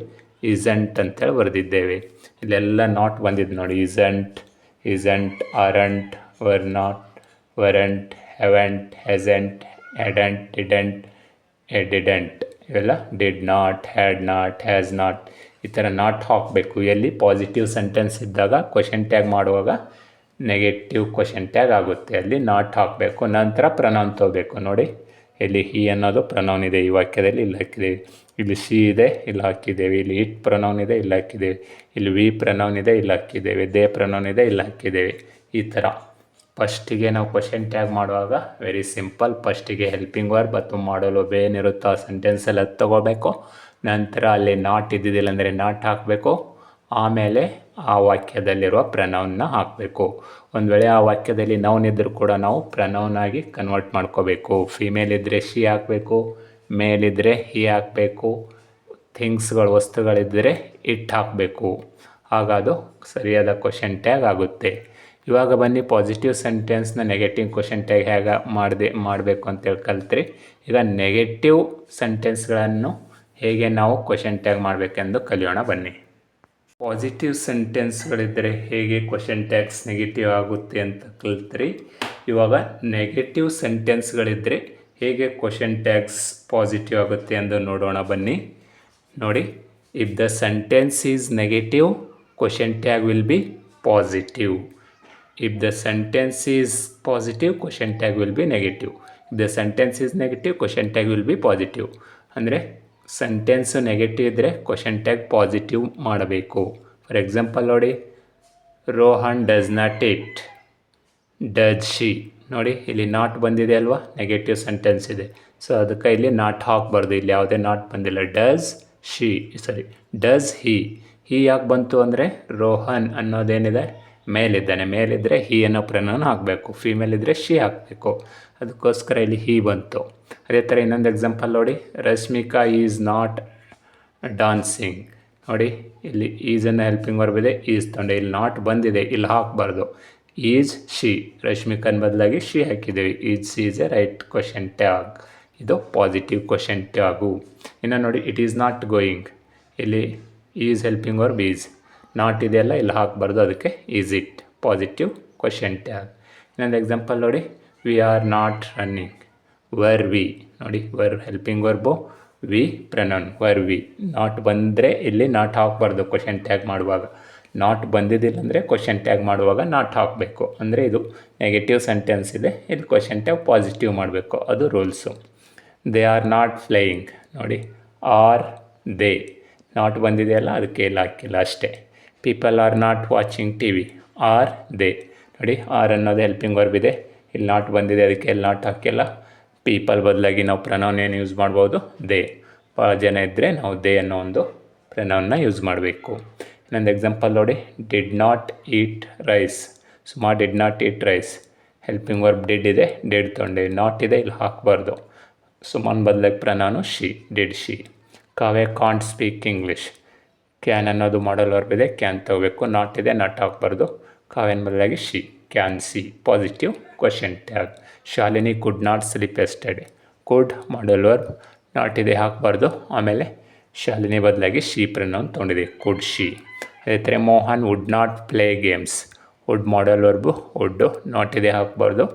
ಇಸಂಟ್ ಅಂತೇಳಿ ಬರೆದಿದ್ದೇವೆ. ಇಲ್ಲೆಲ್ಲ ನಾಟ್ ಬಂದಿದ್ದು ನೋಡಿ, isn't, isn't, aren't, were not, weren't, haven't, hasn't, hadn't, didn't, didn't, ಇವೆಲ್ಲ did not, had not, has not, ಈ ಥರ ನಾಟ್ ಹಾಕಬೇಕು. ಎಲ್ಲಿ ಪಾಸಿಟಿವ್ ಸೆಂಟೆನ್ಸ್ ಇದ್ದಾಗ ಕ್ವಶನ್ ಟ್ಯಾಗ್ ಮಾಡುವಾಗ ನೆಗೆಟಿವ್ ಕ್ವಶನ್ ಟ್ಯಾಗ್ ಆಗುತ್ತೆ, ಅಲ್ಲಿ ನಾಟ್ ಹಾಕಬೇಕು. ನಂತರ ಪ್ರನೌನ್ ತೊಗೋಬೇಕು. ನೋಡಿ, ಇಲ್ಲಿ ಹಿ ಅನ್ನೋದು ಪ್ರನೌನ್ ಇದೆ, ಈ ವಾಕ್ಯದಲ್ಲಿ ಇಲ್ಲಿ ಹಾಕಿದ್ದೇವೆ. ಇಲ್ಲಿ ಶಿ ಇದೆ, ಇಲ್ಲಿ ಹಾಕಿದ್ದೇವೆ. ಇಲ್ಲಿ ಇಟ್ ಪ್ರನೌನ್ ಇದೆ, ಇಲ್ಲಿ ಹಾಕಿದ್ದೇವೆ. ಇಲ್ಲಿ ವಿ ಪ್ರನೌನ್ ಇದೆ, ಇಲ್ಲಿ ಹಾಕಿದ್ದೇವೆ. ದೇ ಪ್ರನೌನ್ ಇದೆ, ಇಲ್ಲಿ ಹಾಕಿದ್ದೇವೆ. ಈ ಥರ ಫಸ್ಟಿಗೆ ನಾವು ಕ್ವಶನ್ ಟ್ಯಾಗ್ ಮಾಡುವಾಗ ವೆರಿ ಸಿಂಪಲ್. ಫಸ್ಟಿಗೆ ಹೆಲ್ಪಿಂಗ್ ವರ್ಬ್ ಅಥವಾ ಮಾಡಲು ಏನಿರುತ್ತೋ ಆ ಸೆಂಟೆನ್ಸಲ್ಲಿ ಅದು ತೊಗೋಬೇಕು. ನಂತರ ಅಲ್ಲಿ ನಾಟ್ ಇದ್ದಿದ್ದಿಲ್ಲ ಅಂದರೆ ನಾಟ್ ಹಾಕಬೇಕು. ಆಮೇಲೆ ಆ ವಾಕ್ಯದಲ್ಲಿರುವ ಪ್ರನೌನ್ನ ಹಾಕಬೇಕು. ಒಂದು ವೇಳೆ ಆ ವಾಕ್ಯದಲ್ಲಿ ನೌನ್ ಇದ್ದರೂ ಕೂಡ ನಾವು ಪ್ರನೌನ್ ಆಗಿ ಕನ್ವರ್ಟ್ ಮಾಡ್ಕೋಬೇಕು. ಫಿಮೇಲ್ ಇದ್ದರೆ ಶಿ ಹಾಕಬೇಕು, ಮೇಲ್ ಇದ್ದರೆ ಹಿ ಹಾಕಬೇಕು, ಥಿಂಗ್ಸ್ಗಳು ವಸ್ತುಗಳಿದ್ದರೆ ಇಟ್ ಹಾಕಬೇಕು. ಆಗ ಅದು ಸರಿಯಾದ ಕ್ವಶನ್ ಟ್ಯಾಗ್ ಆಗುತ್ತೆ. ಇವಾಗ ಬನ್ನಿ ಪಾಸಿಟಿವ್ ಸೆಂಟೆನ್ಸ್ನ ನೆಗೆಟಿವ್ ಕ್ವಶನ್ ಟ್ಯಾಗ್ ಹೇಗೆ ಮಾಡಬೇಕು ಅಂತೇಳಿ ಕಲ್ತ್ರಿ. ಈಗ ನೆಗೆಟಿವ್ ಸೆಂಟೆನ್ಸ್ಗಳನ್ನು ಹೇಗೆ ನಾವು ಕ್ವಶನ್ ಟ್ಯಾಗ್ ಮಾಡಬೇಕೆಂದು ಕಲಿಯೋಣ ಬನ್ನಿ. ಪಾಸಿಟಿವ್ ಸೆಂಟೆನ್ಸ್ಗಳಿದ್ದರೆ ಹೇಗೆ ಕ್ವಶನ್ ಟ್ಯಾಗ್ಸ್ ನೆಗೆಟಿವ್ ಆಗುತ್ತೆ ಅಂತ ಕಲ್ತ್ರಿ. ಇವಾಗ ನೆಗೆಟಿವ್ ಸೆಂಟೆನ್ಸ್ಗಳಿದ್ದರೆ ಹೇಗೆ ಕ್ವಶನ್ ಟ್ಯಾಗ್ಸ್ ಪಾಸಿಟಿವ್ ಆಗುತ್ತೆ ಎಂದು ನೋಡೋಣ ಬನ್ನಿ. ನೋಡಿ, if the sentence is negative, question tag will B positive. If the sentence is positive, question tag will be negative. If the sentence is negative, question tag will B positive. ಅಂದರೆ sentence negative ಇದ್ದರೆ question tag positive ಮಾಡಬೇಕು. For example ನೋಡಿ, Rohan does not it, does she. ನೋಡಿ, ಇಲ್ಲಿ not ಬಂದಿದೆ ಅಲ್ವಾ, negative sentence ಇದೆ. So ಅದಕ್ಕೆ ಇಲ್ಲಿ ನಾಟ್ ಹಾಕಬಾರ್ದು, ಇಲ್ಲಿ ಯಾವುದೇ ನಾಟ್ ಬಂದಿಲ್ಲ. Does she, does he. He ಯಾಕೆ ಬಂತು ಅಂದರೆ ರೋಹನ್ ಅನ್ನೋದೇನಿದೆ ಮೇಲಿದ್ದಾನೆ, ಮೇಲಿದ್ದರೆ ಹಿ ಅನ್ನೋ ಪ್ರನೌನ್ ಹಾಕಬೇಕು, ಫೀಮೇಲ್ ಇದ್ದರೆ ಶಿ ಹಾಕಬೇಕು. ಅದಕ್ಕೋಸ್ಕರ ಇಲ್ಲಿ ಹಿ ಬಂತು. ಅದೇ ಥರ ಇನ್ನೊಂದು ಎಕ್ಸಾಂಪಲ್ ನೋಡಿ, ರಶ್ಮಿಕಾ ಈಸ್ ನಾಟ್ ಡಾನ್ಸಿಂಗ್. ನೋಡಿ ಇಲ್ಲಿ ಈಸನ್ನು ಹೆಲ್ಪಿಂಗ್ ವರ್ಬ್ ಇದೆ, ಈಸ್ ತೊಂಡೆ, ಇಲ್ಲಿ ನಾಟ್ ಬಂದಿದೆ, ಇಲ್ಲಿ ಹಾಕಬಾರ್ದು. ಈಸ್ ಶಿ, ರಶ್ಮಿಕನ್ ಬದಲಾಗಿ ಶಿ ಹಾಕಿದ್ದೀವಿ. Is a right question tag, ಇದು ಪಾಸಿಟಿವ್ ಕ್ವಶನ್ ಟ್ಯಾಗು. ಇನ್ನು ನೋಡಿ, ಇಟ್ ಈಸ್ ನಾಟ್ ಗೋಯಿಂಗ್, ಇಲ್ಲಿ is helping verb is, not ಇದೆಯಲ್ಲ ಇಲ್ಲಿ ಹಾಕಬಾರ್ದು, ಅದಕ್ಕೆ is it, positive question tag. ಇನ್ನೊಂದು ಎಕ್ಸಾಂಪಲ್ ನೋಡಿ, we are not running, were we. ನೋಡಿ were helping verb, we pronoun, were we. Not ಬಂದರೆ ಇಲ್ಲಿ ನಾಟ್ ಹಾಕಬಾರ್ದು ಕ್ವಶನ್ ಟ್ಯಾಗ್ ಮಾಡುವಾಗ. ನಾಟ್ ಬಂದಿದ್ದಿಲ್ಲ ಅಂದರೆ ಕ್ವಶನ್ ಟ್ಯಾಗ್ ಮಾಡುವಾಗ ನಾಟ್ ಹಾಕಬೇಕು. ಅಂದರೆ ಇದು ನೆಗೆಟಿವ್ ಸೆಂಟೆನ್ಸ್ ಇದೆ, ಇಲ್ಲಿ ಕ್ವಶನ್ ಟ್ಯಾಗ್ ಪಾಸಿಟಿವ್ ಮಾಡಬೇಕು, ಅದು rules. They are not flying, ನೋಡಿ ಆರ್ ದೇ, ನಾಟ್ ಬಂದಿದೆಯಲ್ಲ ಅದಕ್ಕೆ ಇಲ್ಲಿ ಹಾಕಿಲ್ಲ ಅಷ್ಟೇ. People are not watching T V, are they. ನೋಡಿ ಆರ್ ಅನ್ನೋದು ಹೆಲ್ಪಿಂಗ್ ವರ್ಬ್ ಇದೆ, ಇಲ್ಲಿ ನಾಟ್ ಬಂದಿದೆ ಅದಕ್ಕೆ ಇಲ್ಲಿ ನಾಟ್ ಹಾಕಿಲ್ಲ. ಪೀಪಲ್ ಬದಲಾಗಿ ನಾವು ಪ್ರನೌನ್ ಏನು ಯೂಸ್ ಮಾಡ್ಬೋದು, ದೇ. ಭಾಳ ಜನ ಇದ್ದರೆ ನಾವು ದೇ ಅನ್ನೋ ಒಂದು ಪ್ರನೌನ್ನ ಯೂಸ್ ಮಾಡಬೇಕು. ಇನ್ನೊಂದು ಎಕ್ಸಾಂಪಲ್ ನೋಡಿ, did not eat rice. Suma did not eat rice, helping verb did ಇದೆ, ಡಿಡ್ ತೊಗೊಂಡೆ, ನಾಟ್ ಇದೆ ಇಲ್ಲಿ ಹಾಕಬಾರ್ದು. ಸುಮನ್ ಬದಲಾಗಿ pronoun she, did she. Kavya can't speak English, can ಅನ್ನೋದು ಮಾಡಲ್ ವರ್ಬ್ ಇದೆ, ಕ್ಯಾನ್ ತಗೋಬೇಕು, ನಾಟ್ ಇದೆ, ನಾಟ್ ಹಾಕಬಾರ್ದು. ಕಾವ್ಯನ ಬದಲಾಗಿ she, can she, positive question tag. Shalini could not sleep yesterday, could modal verb, not ಇದೆ ಹಾಕಬಾರ್ದು. ಆಮೇಲೆ ಶಾಲಿನಿ ಬದಲಾಗಿ ಶಿ ಪ್ರನೌನ್ ತೊಗೊಂಡಿದೆ, ಕುಡ್ ಶಿ. ಅದೇ ಥರ Mohan would not play games, would modal verb, would, not ಇದೆ ಹಾಕಬಾರ್ದು.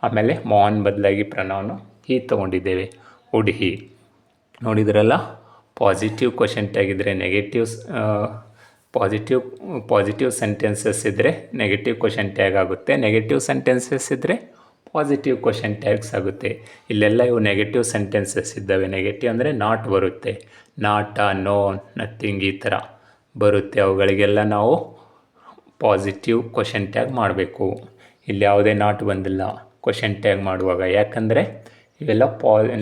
ಆಮೇಲೆ ಮೋಹನ್ ಬದಲಾಗಿ ಪ್ರನೌನು ಹಿ ತೊಗೊಂಡಿದ್ದೇವೆ, ವುಡ್ ಹಿ. ನೋಡಿದ್ರಲ್ಲ, ಪಾಸಿಟಿವ್ ಕ್ವಶನ್ ಟ್ಯಾಗ್ ಇದ್ದರೆ ಪಾಸಿಟಿವ್ ಸೆಂಟೆನ್ಸಸ್ ಇದ್ದರೆ ನೆಗೆಟಿವ್ ಕ್ವಶನ್ ಟ್ಯಾಗ್ ಆಗುತ್ತೆ, ನೆಗೆಟಿವ್ ಸೆಂಟೆನ್ಸಸ್ ಇದ್ದರೆ ಪಾಸಿಟಿವ್ ಕ್ವಶನ್ ಟ್ಯಾಗ್ಸ್ ಆಗುತ್ತೆ. ಇಲ್ಲೆಲ್ಲ ಇವು ನೆಗೆಟಿವ್ ಸೆಂಟೆನ್ಸಸ್ ಇದ್ದಾವೆ. ನೆಗೆಟಿವ್ ಅಂದರೆ ನಾಟ್ ಬರುತ್ತೆ, ನಾಟ, ನೋ, ನಥಿಂಗ್ ಈ ಥರ ಬರುತ್ತೆ. ಅವುಗಳಿಗೆಲ್ಲ ನಾವು ಪಾಸಿಟಿವ್ ಕ್ವಶನ್ ಟ್ಯಾಗ್ ಮಾಡಬೇಕು. ಇಲ್ಲಿ ಯಾವುದೇ ನಾಟ್ ಬಂದಿಲ್ಲ ಕ್ವಶನ್ ಟ್ಯಾಗ್ ಮಾಡುವಾಗ, ಯಾಕಂದರೆ ಇವೆಲ್ಲ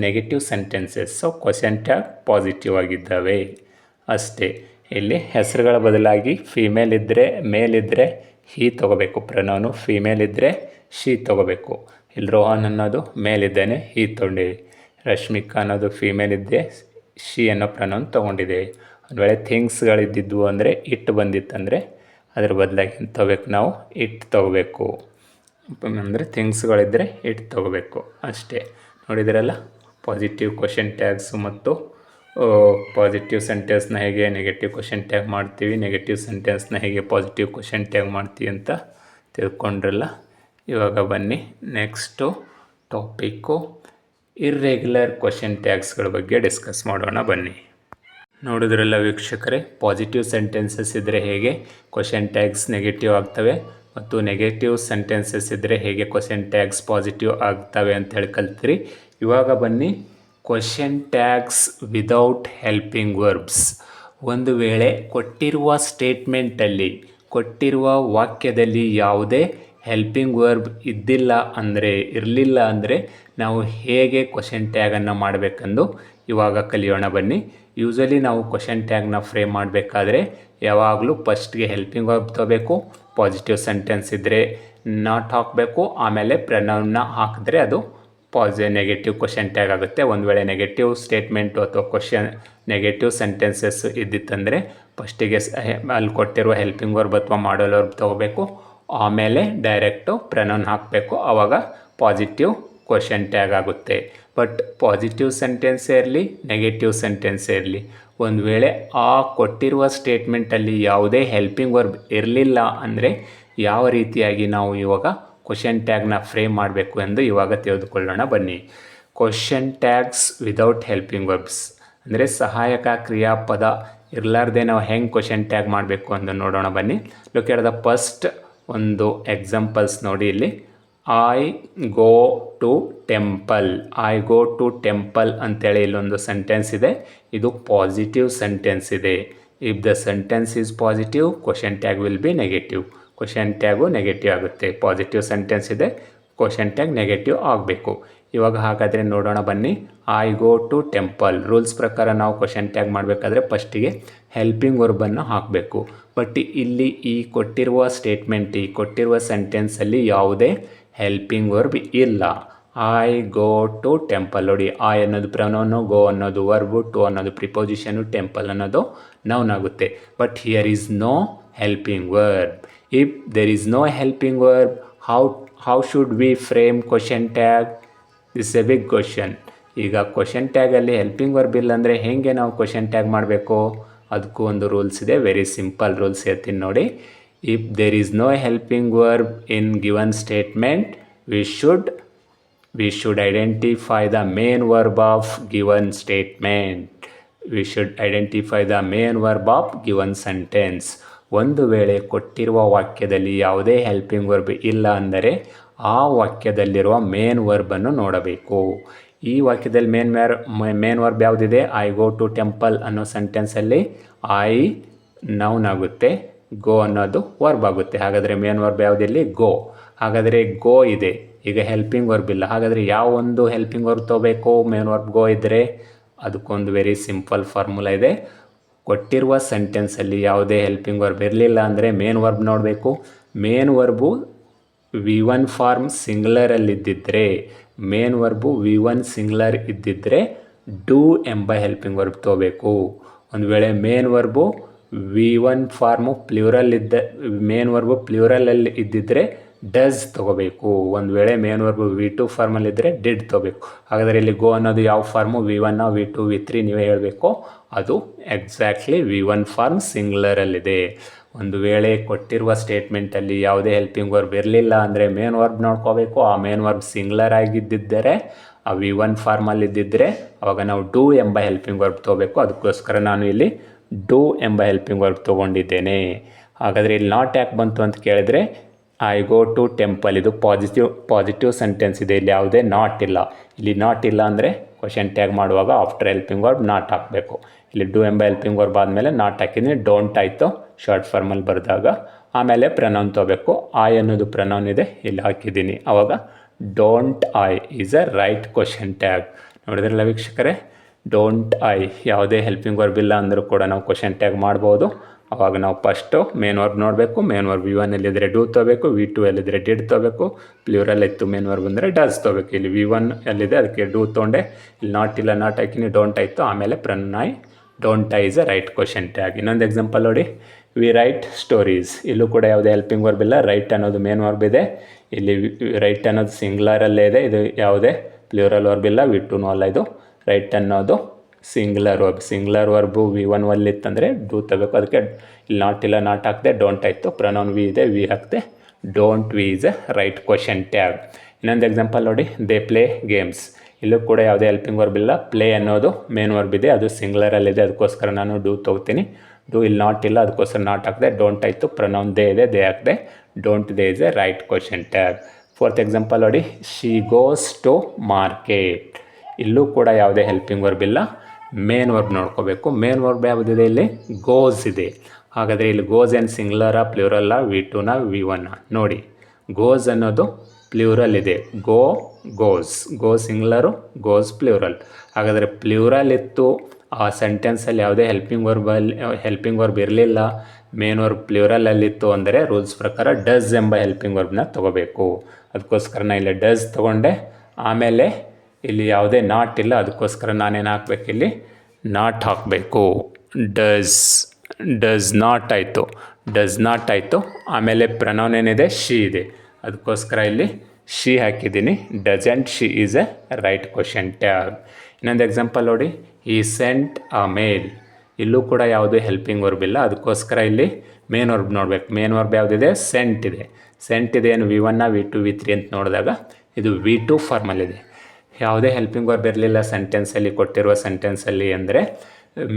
negative sentences, so question tag positive ಆಗಿದ್ದಾವೆ ಅಷ್ಟೇ. ಇಲ್ಲಿ ಹೆಸರುಗಳ ಬದಲಾಗಿ ಫೀಮೇಲ್ ಇದ್ದರೆ, ಮೇಲ್ ಇದ್ದರೆ ಹಿ ತೊಗೋಬೇಕು ಪ್ರನೌನು, ಫೀಮೇಲ್ ಇದ್ದರೆ ಶಿ ತೊಗೋಬೇಕು. ಇಲ್ಲಿ ರೋಹನ್ ಅನ್ನೋದು ಮೇಲಿದ್ದಾನೆ, ಹಿ ತೊಗೊಂಡೇವಿ. ರಶ್ಮಿಕಾ ಅನ್ನೋದು ಫೀಮೇಲ್ ಇದ್ದೆ, ಶಿ ಅನ್ನೋ ಪ್ರನೌನ್ ತೊಗೊಂಡಿದ್ದೇವೆ. ಒಂದು ವೇಳೆ ಥಿಂಗ್ಸ್ಗಳಿದ್ದಿದ್ವು ಅಂದರೆ ಇಟ್ ಬಂದಿತ್ತಂದರೆ ಅದ್ರ ಬದಲಾಗಿ ಏನು ತೊಗೋಬೇಕು ನಾವು, ಇಟ್ ತೊಗೋಬೇಕು. ಅಂದರೆ ಥಿಂಗ್ಸ್ಗಳಿದ್ದರೆ ಇಟ್ ತೊಗೋಬೇಕು ಅಷ್ಟೇ. ನೋಡಿದ್ರಲ್ಲ, ಪಾಸಿಟಿವ್ ಕ್ವಶನ್ ಟ್ಯಾಗ್ಸು ಮತ್ತು ಪಾಸಿಟಿವ್ ಸೆಂಟೆನ್ಸ್ನ ಹೇಗೆ ನೆಗೆಟಿವ್ ಕ್ವಶನ್ ಟ್ಯಾಗ್ ಮಾಡ್ತೀವಿ, ನೆಗೆಟಿವ್ ಸೆಂಟೆನ್ಸ್ನ ಹೇಗೆ ಪಾಸಿಟಿವ್ ಕ್ವಶನ್ ಟ್ಯಾಗ್ ಮಾಡ್ತೀವಿ ಅಂತ ತಿಳ್ಕೊಂಡ್ರಲ್ಲ. ಇವಾಗ ಬನ್ನಿ ನೆಕ್ಸ್ಟು ಟಾಪಿಕ್ಕು ಇರ್ರೆಗ್ಯುಲರ್ ಕ್ವಶನ್ ಟ್ಯಾಗ್ಸ್ಗಳ ಬಗ್ಗೆ ಡಿಸ್ಕಸ್ ಮಾಡೋಣ ಬನ್ನಿ. ನೋಡಿದ್ರಲ್ಲ ವೀಕ್ಷಕರೇ, ಪಾಸಿಟಿವ್ ಸೆಂಟೆನ್ಸಸ್ ಇದ್ದರೆ ಹೇಗೆ ಕ್ವಶನ್ ಟ್ಯಾಗ್ಸ್ ನೆಗೆಟಿವ್ ಆಗ್ತವೆ ಮತ್ತು ನೆಗೆಟಿವ್ ಸೆಂಟೆನ್ಸಸ್ ಇದ್ದರೆ ಹೇಗೆ ಕ್ವಶನ್ ಟ್ಯಾಗ್ಸ್ ಪಾಸಿಟಿವ್ ಆಗ್ತವೆ ಅಂತ ಹೇಳಿ ಕಲ್ತ್ರಿ. ಇವಾಗ ಬನ್ನಿ question tags without helping verbs. ಒಂದು ವೇಳೆ ಕೊಟ್ಟಿರುವ ಸ್ಟೇಟ್ಮೆಂಟಲ್ಲಿ, ಕೊಟ್ಟಿರುವ ವಾಕ್ಯದಲ್ಲಿ ಯಾವುದೇ ಹೆಲ್ಪಿಂಗ್ ವರ್ಬ್ ಇರಲಿಲ್ಲ ಅಂದರೆ ನಾವು ಹೇಗೆ ಕ್ವಶನ್ ಟ್ಯಾಗನ್ನು ಮಾಡಬೇಕೆಂದು ಇವಾಗ ಕಲಿಯೋಣ ಬನ್ನಿ. ಯೂಸಲಿ ನಾವು ಕ್ವಶನ್ ಟ್ಯಾಗ್ನ ಫ್ರೇಮ್ ಮಾಡಬೇಕಾದ್ರೆ ಯಾವಾಗಲೂ ಫಸ್ಟ್ಗೆ ಹೆಲ್ಪಿಂಗ್ ವರ್ಬ್ ತೊಗೋಬೇಕು, ಪಾಸಿಟಿವ್ ಸೆಂಟೆನ್ಸ್ ಇದ್ದರೆ ನಾಟ್ ಹಾಕಬೇಕು, ಆಮೇಲೆ ಪ್ರನೌನ್ನ ಹಾಕಿದ್ರೆ ಅದು ನೆಗೆಟಿವ್ ಕ್ವಶನ್ ಟ್ಯಾಗ್ ಆಗುತ್ತೆ. ಒಂದು ವೇಳೆ ನೆಗೆಟಿವ್ ಸ್ಟೇಟ್ಮೆಂಟು ಅಥವಾ ನೆಗೆಟಿವ್ ಸೆಂಟೆನ್ಸಸ್ ಇದ್ದಿತ್ತಂದರೆ ಫಸ್ಟಿಗೆ ಅಲ್ಲಿ ಕೊಟ್ಟಿರುವ ಹೆಲ್ಪಿಂಗ್ ವರ್ಬ್ ಅಥವಾ ಮಾಡಲ್ ವರ್ಬ್ ತೊಗೋಬೇಕು, ಆಮೇಲೆ ಡೈರೆಕ್ಟು ಪ್ರನೌನ್ ಹಾಕಬೇಕು, ಆವಾಗ ಪಾಸಿಟಿವ್ ಕ್ವಶನ್ ಟ್ಯಾಗ್ ಆಗುತ್ತೆ. ಬಟ್ ಪಾಸಿಟಿವ್ ಸೆಂಟೆನ್ಸೇ ಇರಲಿ, ನೆಗೆಟಿವ್ ಸೆಂಟೆನ್ಸೇ ಇರಲಿ, ಒಂದು ವೇಳೆ ಆ ಕೊಟ್ಟಿರುವ ಸ್ಟೇಟ್ಮೆಂಟಲ್ಲಿ ಯಾವುದೇ ಹೆಲ್ಪಿಂಗ್ ವರ್ಬ್ ಇರಲಿಲ್ಲ ಅಂದರೆ ಯಾವ ರೀತಿಯಾಗಿ ನಾವು ಇವಾಗ ಕ್ವಶನ್ ಟ್ಯಾಗ್ನ ಫ್ರೇಮ್ ಮಾಡಬೇಕು ಎಂದು ಇವಾಗ ತಿಳಿದುಕೊಳ್ಳೋಣ ಬನ್ನಿ. Question tags without helping verbs ಅಂದರೆ ಸಹಾಯಕ ಕ್ರಿಯಾಪದ ಇರಲಾರ್ದೆ ನಾವು ಹೆಂಗೆ ಕ್ವಶನ್ ಟ್ಯಾಗ್ ಮಾಡಬೇಕು ಅಂತ ನೋಡೋಣ ಬನ್ನಿ. ಲುಕ್ ಎಟ್ ದ ಫಸ್ಟ್ ಒಂದು ಎಕ್ಸಾಂಪಲ್ಸ್ ನೋಡಿ. ಇಲ್ಲಿ I go to temple, I go to temple ಅಂತೇಳಿ ಇಲ್ಲೊಂದು ಸೆಂಟೆನ್ಸ್ ಇದೆ. ಇದು ಪಾಸಿಟಿವ್ ಸೆಂಟೆನ್ಸ್ ಇದೆ. If the sentence is positive, question tag will be negative. Question tag negative ಆಗುತ್ತೆ. ಪಾಸಿಟಿವ್ ಸೆಂಟೆನ್ಸ್ ಇದೆ, ಕ್ವಶನ್ ಟ್ಯಾಗ್ ನೆಗೆಟಿವ್ ಆಗಬೇಕು. ಇವಾಗ ಹಾಗಾದರೆ ನೋಡೋಣ ಬನ್ನಿ. I go to temple. Rules ಪ್ರಕಾರ ನಾವು ಕ್ವಶನ್ ಟ್ಯಾಗ್ ಮಾಡಬೇಕಾದ್ರೆ ಫಸ್ಟಿಗೆ ಹೆಲ್ಪಿಂಗ್ ವರ್ಬನ್ನು ಹಾಕಬೇಕು. ಬಟ್ ಇಲ್ಲಿ ಈ ಕೊಟ್ಟಿರುವ ಸ್ಟೇಟ್ಮೆಂಟ್, ಈ ಕೊಟ್ಟಿರುವ ಸೆಂಟೆನ್ಸಲ್ಲಿ ಯಾವುದೇ ಹೆಲ್ಪಿಂಗ್ ವರ್ಬ್ ಇಲ್ಲ. I go to temple. ನೋಡಿ, ಐ ಅನ್ನೋದು ಪ್ರನೌನು, ಗೋ ಅನ್ನೋದು ವರ್ಬು, ಟು ಅನ್ನೋದು ಪ್ರಿಪೋಸಿಷನು, ಟೆಂಪಲ್ ಅನ್ನೋದು ನೌನ್ ಆಗುತ್ತೆ. But here is no helping verb. If there is no helping verb, how should we frame question tag? This a big question. ಈಗ question ಟ್ಯಾಗಲ್ಲಿ helping verb ಇಲ್ಲ ಅಂದರೆ ಹೇಗೆ ನಾವು ಕ್ವಶನ್ ಟ್ಯಾಗ್ ಮಾಡಬೇಕು? ಅದಕ್ಕೂ ಒಂದು ರೂಲ್ಸ್ ಇದೆ. ವೆರಿ ಸಿಂಪಲ್ ರೂಲ್ಸ್ ಹೇಳ್ತೀನಿ ನೋಡಿ. If there is no helping verb in given statement, we should identify the main verb of given statement. We should identify the main verb of given sentence. ಒಂದು ವೇಳೆ ಕೊಟ್ಟಿರುವ ವಾಕ್ಯದಲ್ಲಿ ಯಾವುದೇ helping verb ಇಲ್ಲ ಅಂದರೆ ಆ ವಾಕ್ಯದಲ್ಲಿರುವ ಮೇನ್ ವರ್ಬನ್ನು ನೋಡಬೇಕು. ಈ ವಾಕ್ಯದಲ್ಲಿ ಮೇನ್ ವರ್ಬ್ ಯಾವುದಿದೆ? ಐ ಗೋ ಟು ಟೆಂಪಲ್ ಅನ್ನೋ ಸೆಂಟೆನ್ಸಲ್ಲಿ ಐ ನೌನ್ ಆಗುತ್ತೆ, ಗೋ ಅನ್ನೋದು ವರ್ಬ್ ಆಗುತ್ತೆ. ಹಾಗಾದರೆ ಮೇನ್ ವರ್ಬ್ ಯಾವುದಿಲ್ಲಿ? ಗೋ. ಹಾಗಾದರೆ ಗೋ ಇದೆ, ಈಗ ಹೆಲ್ಪಿಂಗ್ ವರ್ಬ್ ಇಲ್ಲ. ಹಾಗಾದರೆ ಯಾವ ಒಂದು ಹೆಲ್ಪಿಂಗ್ ವರ್ಬ್ ತೊಗೋಬೇಕು? ಮೇನ್ ವರ್ಬ್ ಗೋ ಇದ್ದರೆ ಅದಕ್ಕೊಂದು ವೆರಿ ಸಿಂಪಲ್ ಫಾರ್ಮುಲಾ ಇದೆ. ಕೊಟ್ಟಿರುವ ಸೆಂಟೆನ್ಸಲ್ಲಿ ಯಾವುದೇ ಹೆಲ್ಪಿಂಗ್ ವರ್ಬ್ ಇರಲಿಲ್ಲ ಅಂದರೆ ಮೇನ್ ವರ್ಬ್ ನೋಡಬೇಕು. ಮೇನ್ ವರ್ಬು V1 ಫಾರ್ಮ್ ಸಿಂಗ್ಯುಲರಲ್ಲಿದ್ದಿದ್ದರೆ, ಮೇನ್ ವರ್ಬು V1 ಸಿಂಗ್ಯುಲರ್ ಇದ್ದಿದ್ದರೆ ಡೂ ಎಂಬ ಹೆಲ್ಪಿಂಗ್ ವರ್ಬ್ ತೊಗೋಬೇಕು. ಒಂದು ವೇಳೆ main verb V1 form main verb ಪ್ಲ್ಯೂರಲಲ್ಲಿ ಇದ್ದಿದ್ದರೆ ಡಸ್ ತೊಗೋಬೇಕು. ಒಂದು ವೇಳೆ ಮೇನ್ ವರ್ಬು V2 ಫಾರ್ಮಲ್ಲಿದ್ದರೆ ಡಿಡ್ ತೊಗೋಬೇಕು. ಹಾಗಾದರೆ ಇಲ್ಲಿ ಗೋ ಅನ್ನೋದು ಯಾವ ಫಾರ್ಮು? V1, V2, V3 ನೀವೇ ಹೇಳಬೇಕು. ಅದು ಎಕ್ಸಾಕ್ಟ್ಲಿ V1 ಫಾರ್ಮ್ ಸಿಂಗ್ಯುಲರಲ್ಲಿದೆ. ಒಂದು ವೇಳೆ ಕೊಟ್ಟಿರುವ ಸ್ಟೇಟ್ಮೆಂಟಲ್ಲಿ ಯಾವುದೇ ಹೆಲ್ಪಿಂಗ್ ವರ್ಬ್ ಇರಲಿಲ್ಲ ಅಂದರೆ ಮೇನ್ ವರ್ಬ್ ನೋಡ್ಕೋಬೇಕು. ಆ ಮೇನ್ ವರ್ಬ್ ಸಿಂಗ್ಯುಲರ್ ಆಗಿದ್ದಿದ್ದರೆ, ಆ V1 ಫಾರ್ಮಲ್ಲಿದ್ದಿದ್ದರೆ ಅವಾಗ ನಾವು ಡೂ ಎಂಬ ಹೆಲ್ಪಿಂಗ್ ವರ್ಬ್ ತೊಗೋಬೇಕು. ಅದಕ್ಕೋಸ್ಕರ ನಾನು ಇಲ್ಲಿ ಡೂ ಎಂಬ ಹೆಲ್ಪಿಂಗ್ ವರ್ಬ್ ತೊಗೊಂಡಿದ್ದೇನೆ. ಹಾಗಾದರೆ ಇಲ್ಲಿ ನಾಟ್ ಯಾಕೆ ಬಂತು ಅಂತ ಕೇಳಿದರೆ, ಐ ಗೋ ಟು ಟೆಂಪಲ್ ಇದು ಪಾಸಿಟಿವ್ ಸೆಂಟೆನ್ಸ್ ಇದೆ, ಇಲ್ಲಿ ಯಾವುದೇ ನಾಟ್ ಇಲ್ಲ. ಇಲ್ಲಿ ನಾಟ್ ಇಲ್ಲ ಅಂದರೆ ಕ್ವಶನ್ ಟ್ಯಾಗ್ ಮಾಡುವಾಗ ಆಫ್ಟರ್ ಹೆಲ್ಪಿಂಗ್ ವರ್ಬ್ ನಾಟ್ ಹಾಕಬೇಕು. ಇಲ್ಲಿ ಡೂ ಎಂಬ ಹೆಲ್ಪಿಂಗ್ ವರ್ಬ್ ಆದಮೇಲೆ ನಾಟ್ ಹಾಕಿದ್ದೀನಿ. ಡೋಂಟ್ ಆಯಿತು ಶಾರ್ಟ್ ಫಾರ್ಮಲ್ಲಿ ಬರೆದಾಗ. ಆಮೇಲೆ ಪ್ರನೌನ್ ತೊಗೋಬೇಕು. ಐ ಅನ್ನೋದು ಪ್ರನೌನ್ ಇದೆ, ಇಲ್ಲಿ ಹಾಕಿದ್ದೀನಿ. ಆವಾಗ don't I is a right question tag. ನೋಡಿದ್ರಲ್ಲ ವೀಕ್ಷಕರೇ, ಡೋಂಟ್ ಐ ಯಾವುದೇ ಹೆಲ್ಪಿಂಗ್ ವರ್ಬ್ ಇಲ್ಲ ಅಂದರೂ ಕೂಡ ನಾವು ಕ್ವಶನ್ ಟ್ಯಾಗ್ ಮಾಡ್ಬೋದು. ಅವಾಗ ನಾವು ಫಸ್ಟು ಮೇನ್ ವರ್ಬ್ ನೋಡಬೇಕು. ಮೇನ್ ವರ್ಬ್ V1 ಎಲ್ಲಿದ್ದರೆ ಡೂ ತೊಗೋಬೇಕು, V2 ಎಲ್ಲಿದ್ದರೆ ಡಿಡ್ ತೊಗೋಬೇಕು, ಪ್ಲ್ಯೂರಲ್ ಇತ್ತು ಮೇನ್ ವರ್ಬ್ ಅಂದರೆ ಡಸ್ ತೊಗೋಬೇಕು. ಇಲ್ಲಿ V1 ಎಲ್ಲಿದೆ ಅದಕ್ಕೆ ಡೂ ತೊಗೊಂಡೆ, ಇಲ್ಲಿ ನಾಟ್ ಇಲ್ಲ ನಾಟ್ ಹಾಕಿನಿ, ಡೋಂಟ್ ಆಯಿತು. ಆಮೇಲೆ don't I is a right question tag. ಇನ್ನೊಂದು ಎಕ್ಸಾಂಪಲ್ ನೋಡಿ, ವಿ ರೈಟ್ ಸ್ಟೋರೀಸ್. ಇಲ್ಲೂ ಕೂಡ ಯಾವುದೇ ಹೆಲ್ಪಿಂಗ್ ವರ್ಬ್ ಇಲ್ಲ. ರೈಟ್ ಅನ್ನೋದು ಮೇನ್ ವರ್ಬ್ ಇದೆ, ಇಲ್ಲಿ ರೈಟ್ ಅನ್ನೋದು ಸಿಂಗ್ಯುಲರಲ್ಲೇ ಇದೆ. ಇದು ಯಾವುದೇ ಪ್ಲ್ಯೂರಲ್ ವರ್ಬ್ ಇಲ್ಲ, V2 ಅಲ್ಲ. ಇದು ರೈಟ್ ಅನ್ನೋದು ಸಿಂಗ್ಯುಲರ್ ವರ್ಬು V1 ಇತ್ತಂದರೆ ಡೂ ತಗೋಬೇಕು. ಅದಕ್ಕೆ ಇಲ್ಲಿ ನಾಟ್ ಇಲ್ಲ ನಾಟ್ ಹಾಕಿದೆ, ಡೋಂಟ್ ಆಯಿತು. ಪ್ರನೌನ್ ವಿ ಇದೆ, ವಿ ಹಾಕಿದೆ. Don't we is a right question tag. ಇನ್ನೊಂದು ಎಕ್ಸಾಂಪಲ್ ನೋಡಿ, ದೇ ಪ್ಲೇ ಗೇಮ್ಸ್. ಇಲ್ಲೂ ಕೂಡ ಯಾವುದೇ ಹೆಲ್ಪಿಂಗ್ ವರ್ಬ್ ಇಲ್ಲ. ಪ್ಲೇ ಅನ್ನೋದು ಮೇನ್ ವರ್ಬ್ ಇದೆ, ಅದು ಸಿಂಗ್ಯುಲರಲ್ಲಿದೆ. ಅದಕ್ಕೋಸ್ಕರ ನಾನು ಡೂ ತೊಗೋತೀನಿ. ಡೂ ಇಲ್ಲಿ ನಾಟ್ ಇಲ್ಲ, ಅದಕ್ಕೋಸ್ಕರ ನಾಟ್ ಹಾಕಿದೆ. ಡೋಂಟ್ ಆಯಿತು. ಪ್ರನೌನ್ ದೇ ಇದೆ, ದೇ ಹಾಕಿದೆ. Don't they is a right question tag. Fourth example ನೋಡಿ, ಶಿ ಗೋಸ್ ಟು ಮಾರ್ಕೆಟ್. ಇಲ್ಲೂ ಕೂಡ ಯಾವುದೇ ಹೆಲ್ಪಿಂಗ್ ವರ್ಬ್ ಇಲ್ಲ. ಮೇನ್ ವರ್ಬ್ ನೋಡ್ಕೋಬೇಕು. ಮೇನ್ ವರ್ಬ್ ಯಾವುದಿದೆ? ಇಲ್ಲಿ ಗೋಸ್ ಇದೆ. ಹಾಗಾದರೆ ಇಲ್ಲಿ ಗೋಸ್ ಏನು ಸಿಂಗ್ಯುಲರ ಪ್ಲ್ಯೂರಲ್ಲ? V2 V1 ನೋಡಿ, ಗೋಸ್ ಅನ್ನೋದು ಪ್ಲ್ಯೂರಲ್ ಇದೆ. ಗೋ ಸಿಂಗ್ಯುಲರು, ಗೋಸ್ ಪ್ಲ್ಯೂರಲ್. ಹಾಗಾದರೆ ಪ್ಲ್ಯೂರಲ್ ಇತ್ತು, ಆ ಸೆಂಟೆನ್ಸಲ್ಲಿ ಯಾವುದೇ ಹೆಲ್ಪಿಂಗ್ ವರ್ಬ್ ಇರಲಿಲ್ಲ, ಮೇನ್ ವರ್ಬ್ ಪ್ಲ್ಯೂರಲಲ್ಲಿತ್ತು ಅಂದರೆ ರೂಲ್ಸ್ ಪ್ರಕಾರ ಡಸ್ ಎಂಬ ಹೆಲ್ಪಿಂಗ್ ವರ್ಬ್ನ ತೊಗೋಬೇಕು. ಅದಕ್ಕೋಸ್ಕರ ನಾನು ಇಲ್ಲಿ ಡಸ್ ತೊಗೊಂಡೆ. ಆಮೇಲೆ ಇಲ್ಲಿ ಯಾವುದೇ ನಾಟ್ ಇಲ್ಲ, ಅದಕ್ಕೋಸ್ಕರ ನಾನೇನು ಹಾಕಬೇಕು? ಇಲ್ಲಿ ನಾಟ್ ಹಾಕಬೇಕು. ಡಸ್ ನಾಟ್ ಆಯಿತು. ಆಮೇಲೆ ಪ್ರನೌನ್ ಏನಿದೆ? ಶಿ ಇದೆ. ಅದಕ್ಕೋಸ್ಕರ ಇಲ್ಲಿ ಶಿ ಹಾಕಿದ್ದೀನಿ. Doesn't she is a right question tag. ಇನ್ನೊಂದು ಎಕ್ಸಾಂಪಲ್ ನೋಡಿ, ಈ ಸೆಂಟ್ ಅ ಮೇಲ್. ಇಲ್ಲೂ ಕೂಡ ಯಾವುದೇ ಹೆಲ್ಪಿಂಗ್ ವರ್ಬ್ ಇಲ್ಲ. ಅದಕ್ಕೋಸ್ಕರ ಇಲ್ಲಿ ಮೇನ್ ವರ್ಬ್ ನೋಡಬೇಕು. ಮೇನ್ ವರ್ಬ್ ಯಾವುದಿದೆ? ಸೆಂಟ್ ಇದೆ. ಏನು V1 V2 V3 ಅಂತ ನೋಡಿದಾಗ ಇದು V2 ಫಾರ್ಮಲ್ಲಿದೆ. ಯಾವುದೇ ಹೆಲ್ಪಿಂಗ್ ವರ್ಬ್ ಇರಲಿಲ್ಲ ಸೆಂಟೆನ್ಸಲ್ಲಿ, ಕೊಟ್ಟಿರುವ ಸೆಂಟೆನ್ಸಲ್ಲಿ ಅಂದರೆ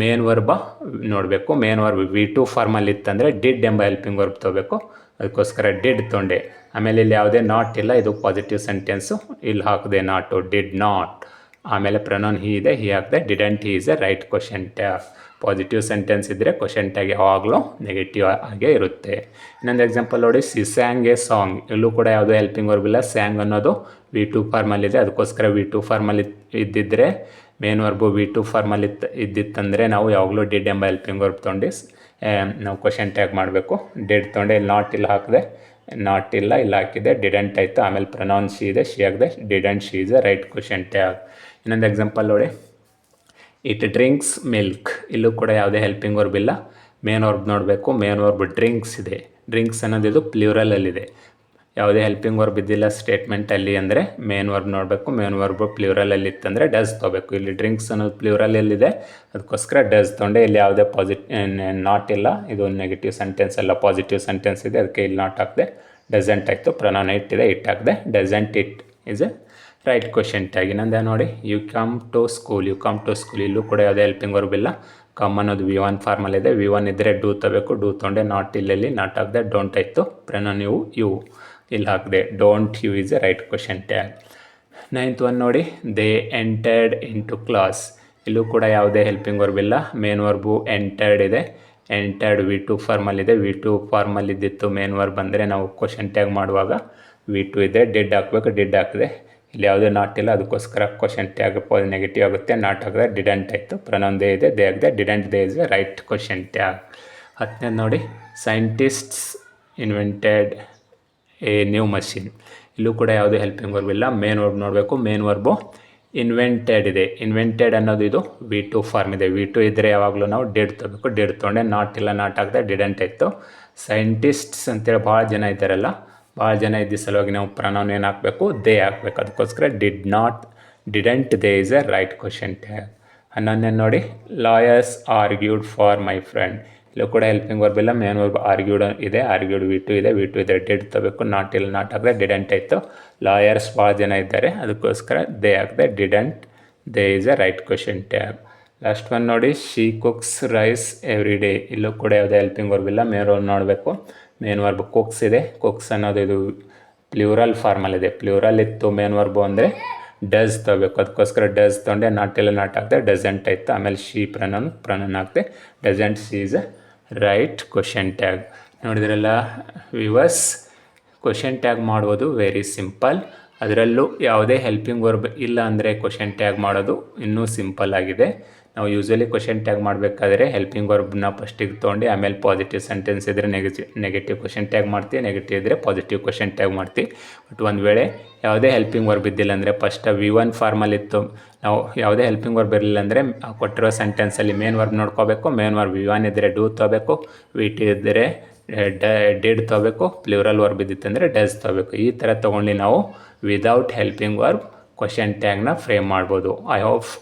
ಮೇನ್ ವರ್ಬ ನೋಡಬೇಕು. ಮೇನ್ ವರ್ಬ್ V2 ಫಾರ್ಮಲ್ಲಿ ಇತ್ತಂದರೆ ಡಿಡ್ ಎಂಬ ಹೆಲ್ಪಿಂಗ್ ವರ್ಬ್ ತೊಗೋಬೇಕು. ಅದಕ್ಕೋಸ್ಕರ ಡಿಡ್ ತೊಗೊಂಡೆ. ಆಮೇಲೆ ಇಲ್ಲಿ ಯಾವುದೇ ನಾಟ್ ಇಲ್ಲ, ಇದು ಪಾಸಿಟಿವ್ ಸೆಂಟೆನ್ಸು. ಇಲ್ಲಿ ಹಾಕಿದೆ ನಾಟು, ಡಿಡ್ ನಾಟ್. ಆಮೇಲೆ ಪ್ರನೌನ್ ಹಿ ಇದೆ, ಹಿ ಹಾಕಿದೆ. Didn't he is a right question tag. Positive sentence ಇದ್ದರೆ ಕ್ವಶನ್ ಟ್ಯಾಗ್ ಯಾವಾಗಲೂ ನೆಗೆಟಿವ್ ಆಗೇ ಇರುತ್ತೆ. ಇನ್ನೊಂದು ಎಕ್ಸಾಂಪಲ್ ನೋಡಿ, ಸಿ ಸ್ಯಾಂಗ್ ಎ ಸಾಂಗ್. ಇಲ್ಲೂ ಕೂಡ ಯಾವುದೇ ಹೆಲ್ಪಿಂಗ್ ವರ್ಬ್ ಇಲ್ಲ. ಸ್ಯಾಂಗ್ ಅನ್ನೋದು V2 ಫಾರ್ಮಲ್ಲಿದೆ, ಅದಕ್ಕೋಸ್ಕರ V2 ಫಾರ್ಮಲ್ಲಿ ಇದ್ದಿದ್ದರೆ ಮೇನ್ ವರ್ಬು V2 ಫಾರ್ಮಲ್ಲಿ ಇದ್ದಿತ್ತಂದರೆ ನಾವು ಯಾವಾಗಲೂ ಡಿಡ್ ಎಂಬ ಹೆಲ್ಪಿಂಗ್ ವರ್ಬ್ ತೊಗೊಂಡು ನಾವು ಕ್ವಶನ್ ಟ್ಯಾಗ್ ಮಾಡಬೇಕು. ಡಿಡ್ ತೊಗೊಂಡೆ, ಇಲ್ಲಿ ನಾಟ್ ಇಲ್ಲ ಹಾಕಿದೆ, ನಾಟ್ ಇಲ್ಲ ಇಲ್ಲಿ ಹಾಕಿದೆ, ಡಿಡೆಂಟ್ ಆಯಿತು. ಆಮೇಲೆ ಪ್ರೊನೌನ್ ಶಿ ಇದೆ, ಶಿ ಆಗಿದೆ, didn't she is a right question tag. ಇನ್ನೊಂದು ಎಕ್ಸಾಂಪಲ್ ನೋಡಿ, ಇಟ್ ಡ್ರಿಂಕ್ಸ್ ಮಿಲ್ಕ್. ಇಲ್ಲೂ ಕೂಡ ಯಾವುದೇ ಹೆಲ್ಪಿಂಗ್ ವರ್ಬ್ ಇಲ್ಲ, ಮೇನ್ ವರ್ಬ್ ನೋಡಬೇಕು. ಮೇನ್ ವರ್ಬ್ ಡ್ರಿಂಕ್ಸ್ ಇದೆ, ಡ್ರಿಂಕ್ಸ್ ಅನ್ನೋದು ಇದು ಪ್ಲ್ಯೂರಲಲ್ಲಿದೆ. ಯಾವುದೇ ಹೆಲ್ಪಿಂಗ್ ವರ್ಬ್ ಇದ್ದಿಲ್ಲ ಸ್ಟೇಟ್ಮೆಂಟಲ್ಲಿ ಅಂದರೆ ಮೇನ್ ವರ್ಬ್ ನೋಡಬೇಕು. ಮೇನ್ ವರ್ಬ್ ಪ್ಲ್ಯೂರಲಲ್ಲಿ ಇತ್ತಂದರೆ ಡಸ್ ತೊಗೋಬೇಕು. ಇಲ್ಲಿ ಡ್ರಿಂಕ್ಸ್ ಅನ್ನೋದು ಪ್ಲ್ಯೂರಲಲ್ಲಿದೆ, ಅದಕ್ಕೋಸ್ಕರ ಡಸ್ ತೊಗೊಂಡೆ. ಇಲ್ಲಿ ಯಾವುದೇ ನಾಟ್ ಇಲ್ಲ, ಇದು ನೆಗೆಟಿವ್ ಸೆಂಟೆನ್ಸ್ ಅಲ್ಲ, ಪಾಸಿಟಿವ್ ಸೆಂಟೆನ್ಸ್ ಇದೆ, ಅದಕ್ಕೆ ಇಲ್ಲಿ ನಾಟ್ ಹಾಕಿದೆ. ಡಸಂಟ್ ಆಯಿತು, ಪ್ರೊನೌನ್ ಇಟ್ ಇದೆ, ಇಟ್ ಹಾಕಿದೆ. Doesn't it is a right question tag. ಇನ್ನೊಂದೇ ನೋಡಿ, you come to school. You come to school, ಇಲ್ಲೂ ಕೂಡ ಯಾವುದೇ ಹೆಲ್ಪಿಂಗ್ ವರ್ಬ್ ಇಲ್ಲ. ಕಮ್ ಅನ್ನೋದು V1 ಫಾರ್ಮಲ್ಲಿದೆ. V1 ಇದ್ದರೆ ಡೂ ತಗೋಬೇಕು, ಡೂ ತೊಗೊಂಡೆ. ನಾಟ್ ಇಲ್ಲಲ್ಲಿ ನಾಟ್ ಹಾಕಿದೆ, ಡೋಂಟ್ ಆಯಿತು. ಪ್ರೊನೌನ್ ಯು ಇಲ್ಲಿ ಹಾಕಿದೆ. Don't you is a right question tag. 9th one ನೋಡಿ, they entered in to class. ಇಲ್ಲೂ ಕೂಡ ಯಾವುದೇ ಹೆಲ್ಪಿಂಗ್ ವರ್ಬ್ ಇಲ್ಲ. ಮೇನ್ ವರ್ಬು ಎಂಟರ್ಡ್ ಇದೆ, ಎಂಟರ್ಡ್ V2 ಫಾರ್ಮಲ್ಲಿದೆ. V2 ಫಾರ್ಮಲ್ಲಿದ್ದಿತ್ತು ಮೇನ್ ವರ್ಬ್ ಅಂದರೆ ನಾವು ಕ್ವಶನ್ ಟ್ಯಾಗ್ ಮಾಡುವಾಗ V2 ಇದೆ, ಡಿಡ್ ಹಾಕಬೇಕು, ಡಿಡ್ ಹಾಕಿದೆ. ಇಲ್ಲಿ ಯಾವುದೇ ನಾಟ್ ಇಲ್ಲ, ಅದಕ್ಕೋಸ್ಕರ ಕ್ವಶನ್ ಟ್ಯಾಗ್ ನೆಗೆಟಿವ್ ಆಗುತ್ತೆ. ನಾಟ್ ಹಾಕಿದೆ, ಡಿಡೆಂಟ್ ಆಯಿತು. ಪ್ರೊನೌನ್ ದೇ ಇದೆ, ದೇ ಆಗಿದೆ. Didn't they is a right question tag. 10ನೇದು ನೋಡಿ, scientists invented a new machine. ಇಲ್ಲೂ ಕೂಡ ಯಾವುದೇ ಹೆಲ್ಪಿಂಗ್ ವರ್ಬ್ ಇಲ್ಲ. ಮೇನ್ ವರ್ಬ್ ನೋಡಬೇಕು. ಮೇನ್ ವರ್ಬು ಇನ್ವೆಂಟೆಡ್ ಇದೆ. ಇನ್ವೆಂಟೆಡ್ ಅನ್ನೋದು ಇದು V2 ಫಾರ್ಮ್ ಇದೆ. V2 ಇದ್ದರೆ ಯಾವಾಗಲೂ ನಾವು ಡಿಡ್ ತೊಗೋಬೇಕು. ಡಿಡ್ ತೊಗೊಂಡೆ, ನಾಟ್ ಇಲ್ಲ ನಾಟ್ ಹಾಕಿದೆ, ಡಿಡೆಂಟ್ ಆಯಿತು. ಸೈಂಟಿಸ್ಟ್ಸ್ ಅಂತೇಳಿ ಭಾಳ ಜನ ಇದ್ದಾರಲ್ಲ, ಭಾಳ ಜನ ಇದ್ದ ಸಲುವಾಗಿ ನಾವು ಪ್ರೊನೌನ್ ಏನು ಹಾಕಬೇಕು, ದೇ ಹಾಕಬೇಕು. ಅದಕ್ಕೋಸ್ಕರ didn't they is a right question tag. 11ನೇ ನೋಡಿ, lawyers argued for my friend. ಇಲ್ಲೂ ಕೂಡ ಹೆಲ್ಪಿಂಗ್ ವರ್ಬ್ ಇಲ್ಲ. ಮೇನ್ ವರ್ಬ್ ಆರ್ಗ್ಯೂಡ್ ಇದೆ, ಆರ್ಗ್ಯೂಡ್ V2 ಇದೆ. V2 ಇದ್ದರೆ ಡಿಡ್ ತಗೋಬೇಕು, ನಾಟ್ ಇಲ್ಲ ನಾಟ್ ಹಾಕಿದೆ, ಡಿಡೆಂಟ್ ಆಯಿತು. ಲಾಯರ್ಸ್ ಭಾಳ ಜನ ಇದ್ದಾರೆ, ಅದಕ್ಕೋಸ್ಕರ ದೇ ಹಾಕಿದೆ. Didn't they is a right question tag. Last one ನೋಡಿ, she cooks rice every day. ಇಲ್ಲೂ ಕೂಡ ಯಾವುದೇ ಹೆಲ್ಪಿಂಗ್ ವರ್ಬ್ ಇಲ್ಲ. ಮೇನ್ ವರ್ಬ್ ನೋಡಬೇಕು. ಮೇನ್ ವರ್ಬ್ ಕುಕ್ಸ್ ಇದೆ. ಕುಕ್ಸ್ ಅನ್ನೋದು ಇದು ಪ್ಲ್ಯೂರಲ್ ಫಾರ್ಮಲ್ಲಿದೆ. ಪ್ಲ್ಯೂರಲ್ ಇತ್ತು ಮೇನ್ ವರ್ಬು ಅಂದರೆ ಡಸ್ ತೊಗೋಬೇಕು. ಅದಕ್ಕೋಸ್ಕರ ಡಸ್ ತೊಗೊಂಡೆ, ನಾಟ್ ಇಲ್ಲ ನಾಟ್ ಹಾಕಿದೆ, ಡಸಂಟ್ ಆಯಿತು. ಆಮೇಲೆ ಶಿ ಪ್ರೊನೌನ್ ಹಾಕಿದೆ. Doesn't she is a right question tag. ನೋಡಿದ್ರಲ್ಲ ವಿವರ್ಸ್, ಕ್ವಶನ್ ಟ್ಯಾಗ್ ಮಾಡೋದು ವೆರಿ ಸಿಂಪಲ್. ಅದರಲ್ಲೂ ಯಾವುದೇ ಹೆಲ್ಪಿಂಗ್ ವರ್ಬ್ ಇಲ್ಲ ಅಂದರೆ ಕ್ವಶನ್ ಟ್ಯಾಗ್ ಮಾಡೋದು ಇನ್ನೂ ಸಿಂಪಲ್ ಆಗಿದೆ. ನಾವು ಯೂಶ್ವಲಿ ಕ್ವಶನ್ ಟ್ಯಾಗ್ ಮಾಡಬೇಕಾದ್ರೆ ಹೆಲ್ಪಿಂಗ್ ವರ್ಬ್ನ ಫಸ್ಟಿಗೆ ತೊಗೊಂಡು ಆಮೇಲೆ ಪಾಸಿಟಿವ್ ಸೆಂಟೆನ್ಸ್ ಇದ್ದರೆ ನೆಗೆಟಿವ್ ಕ್ವಶನ್ ಟ್ಯಾಗ್ ಮಾಡ್ತೀವಿ, ನೆಗೆಟಿವ್ ಇದ್ದರೆ ಪಾಸಿಟಿವ್ ಕ್ವಶನ್ ಟ್ಯಾಗ್ ಮಾಡ್ತೀವಿ. ಬಟ್ ಒಂದು ವೇಳೆ ಯಾವುದೇ ಹೆಲ್ಪಿಂಗ್ ವರ್ಬ್ ಇದ್ದಿಲ್ಲ ಅಂದರೆ ಫಸ್ಟ್ V1 ಫಾರ್ಮಲ್ಲಿತ್ತು, ನಾವು ಯಾವುದೇ ಹೆಲ್ಪಿಂಗ್ ವರ್ಬ್ ಇರಲಿಲ್ಲ ಅಂದರೆ ಕೊಟ್ಟಿರೋ ಸೆಂಟೆನ್ಸಲ್ಲಿ ಮೇನ್ ವರ್ಬ್ ನೋಡ್ಕೋಬೇಕು. ಮೇನ್ ವರ್ಬ್ V1 ಇದ್ದರೆ ಡೂ ತೊಗೋಬೇಕು, V2 ಇದ್ದರೆ ಡಿಡ್ ತೊಗೋಬೇಕು, ಪ್ಲ್ಯೂರಲ್ ವರ್ಬ್ ಇದ್ದಿತ್ತಂದರೆ ಡಸ್ ತೊಗೋಬೇಕು. ಈ ಥರ ತೊಗೊಂಡು ನಾವು ವಿದೌಟ್ ಹೆಲ್ಪಿಂಗ್ ವರ್ಬ್ ಕ್ವಶನ್ ಟ್ಯಾಗ್ನ ಫ್ರೇಮ್ ಮಾಡ್ಬೋದು. ಐ ಹೋಪ್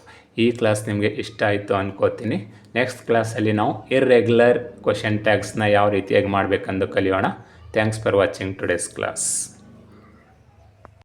ಈ ಕ್ಲಾಸ್ ನಿಮಗೆ ಇಷ್ಟ ಆಯಿತು ಅನ್ಕೋತೀನಿ. ನೆಕ್ಸ್ಟ್ ಕ್ಲಾಸಲ್ಲಿ ನಾವು ಇರ್ರೆಗ್ಯುಲರ್ ಕ್ವಶನ್ ಟ್ಯಾಗ್ಸ್ನ ಯಾವ ರೀತಿಯಾಗಿ ಮಾಡಬೇಕೆಂದು ಕಲಿಯೋಣ. Thanks for watching today's class.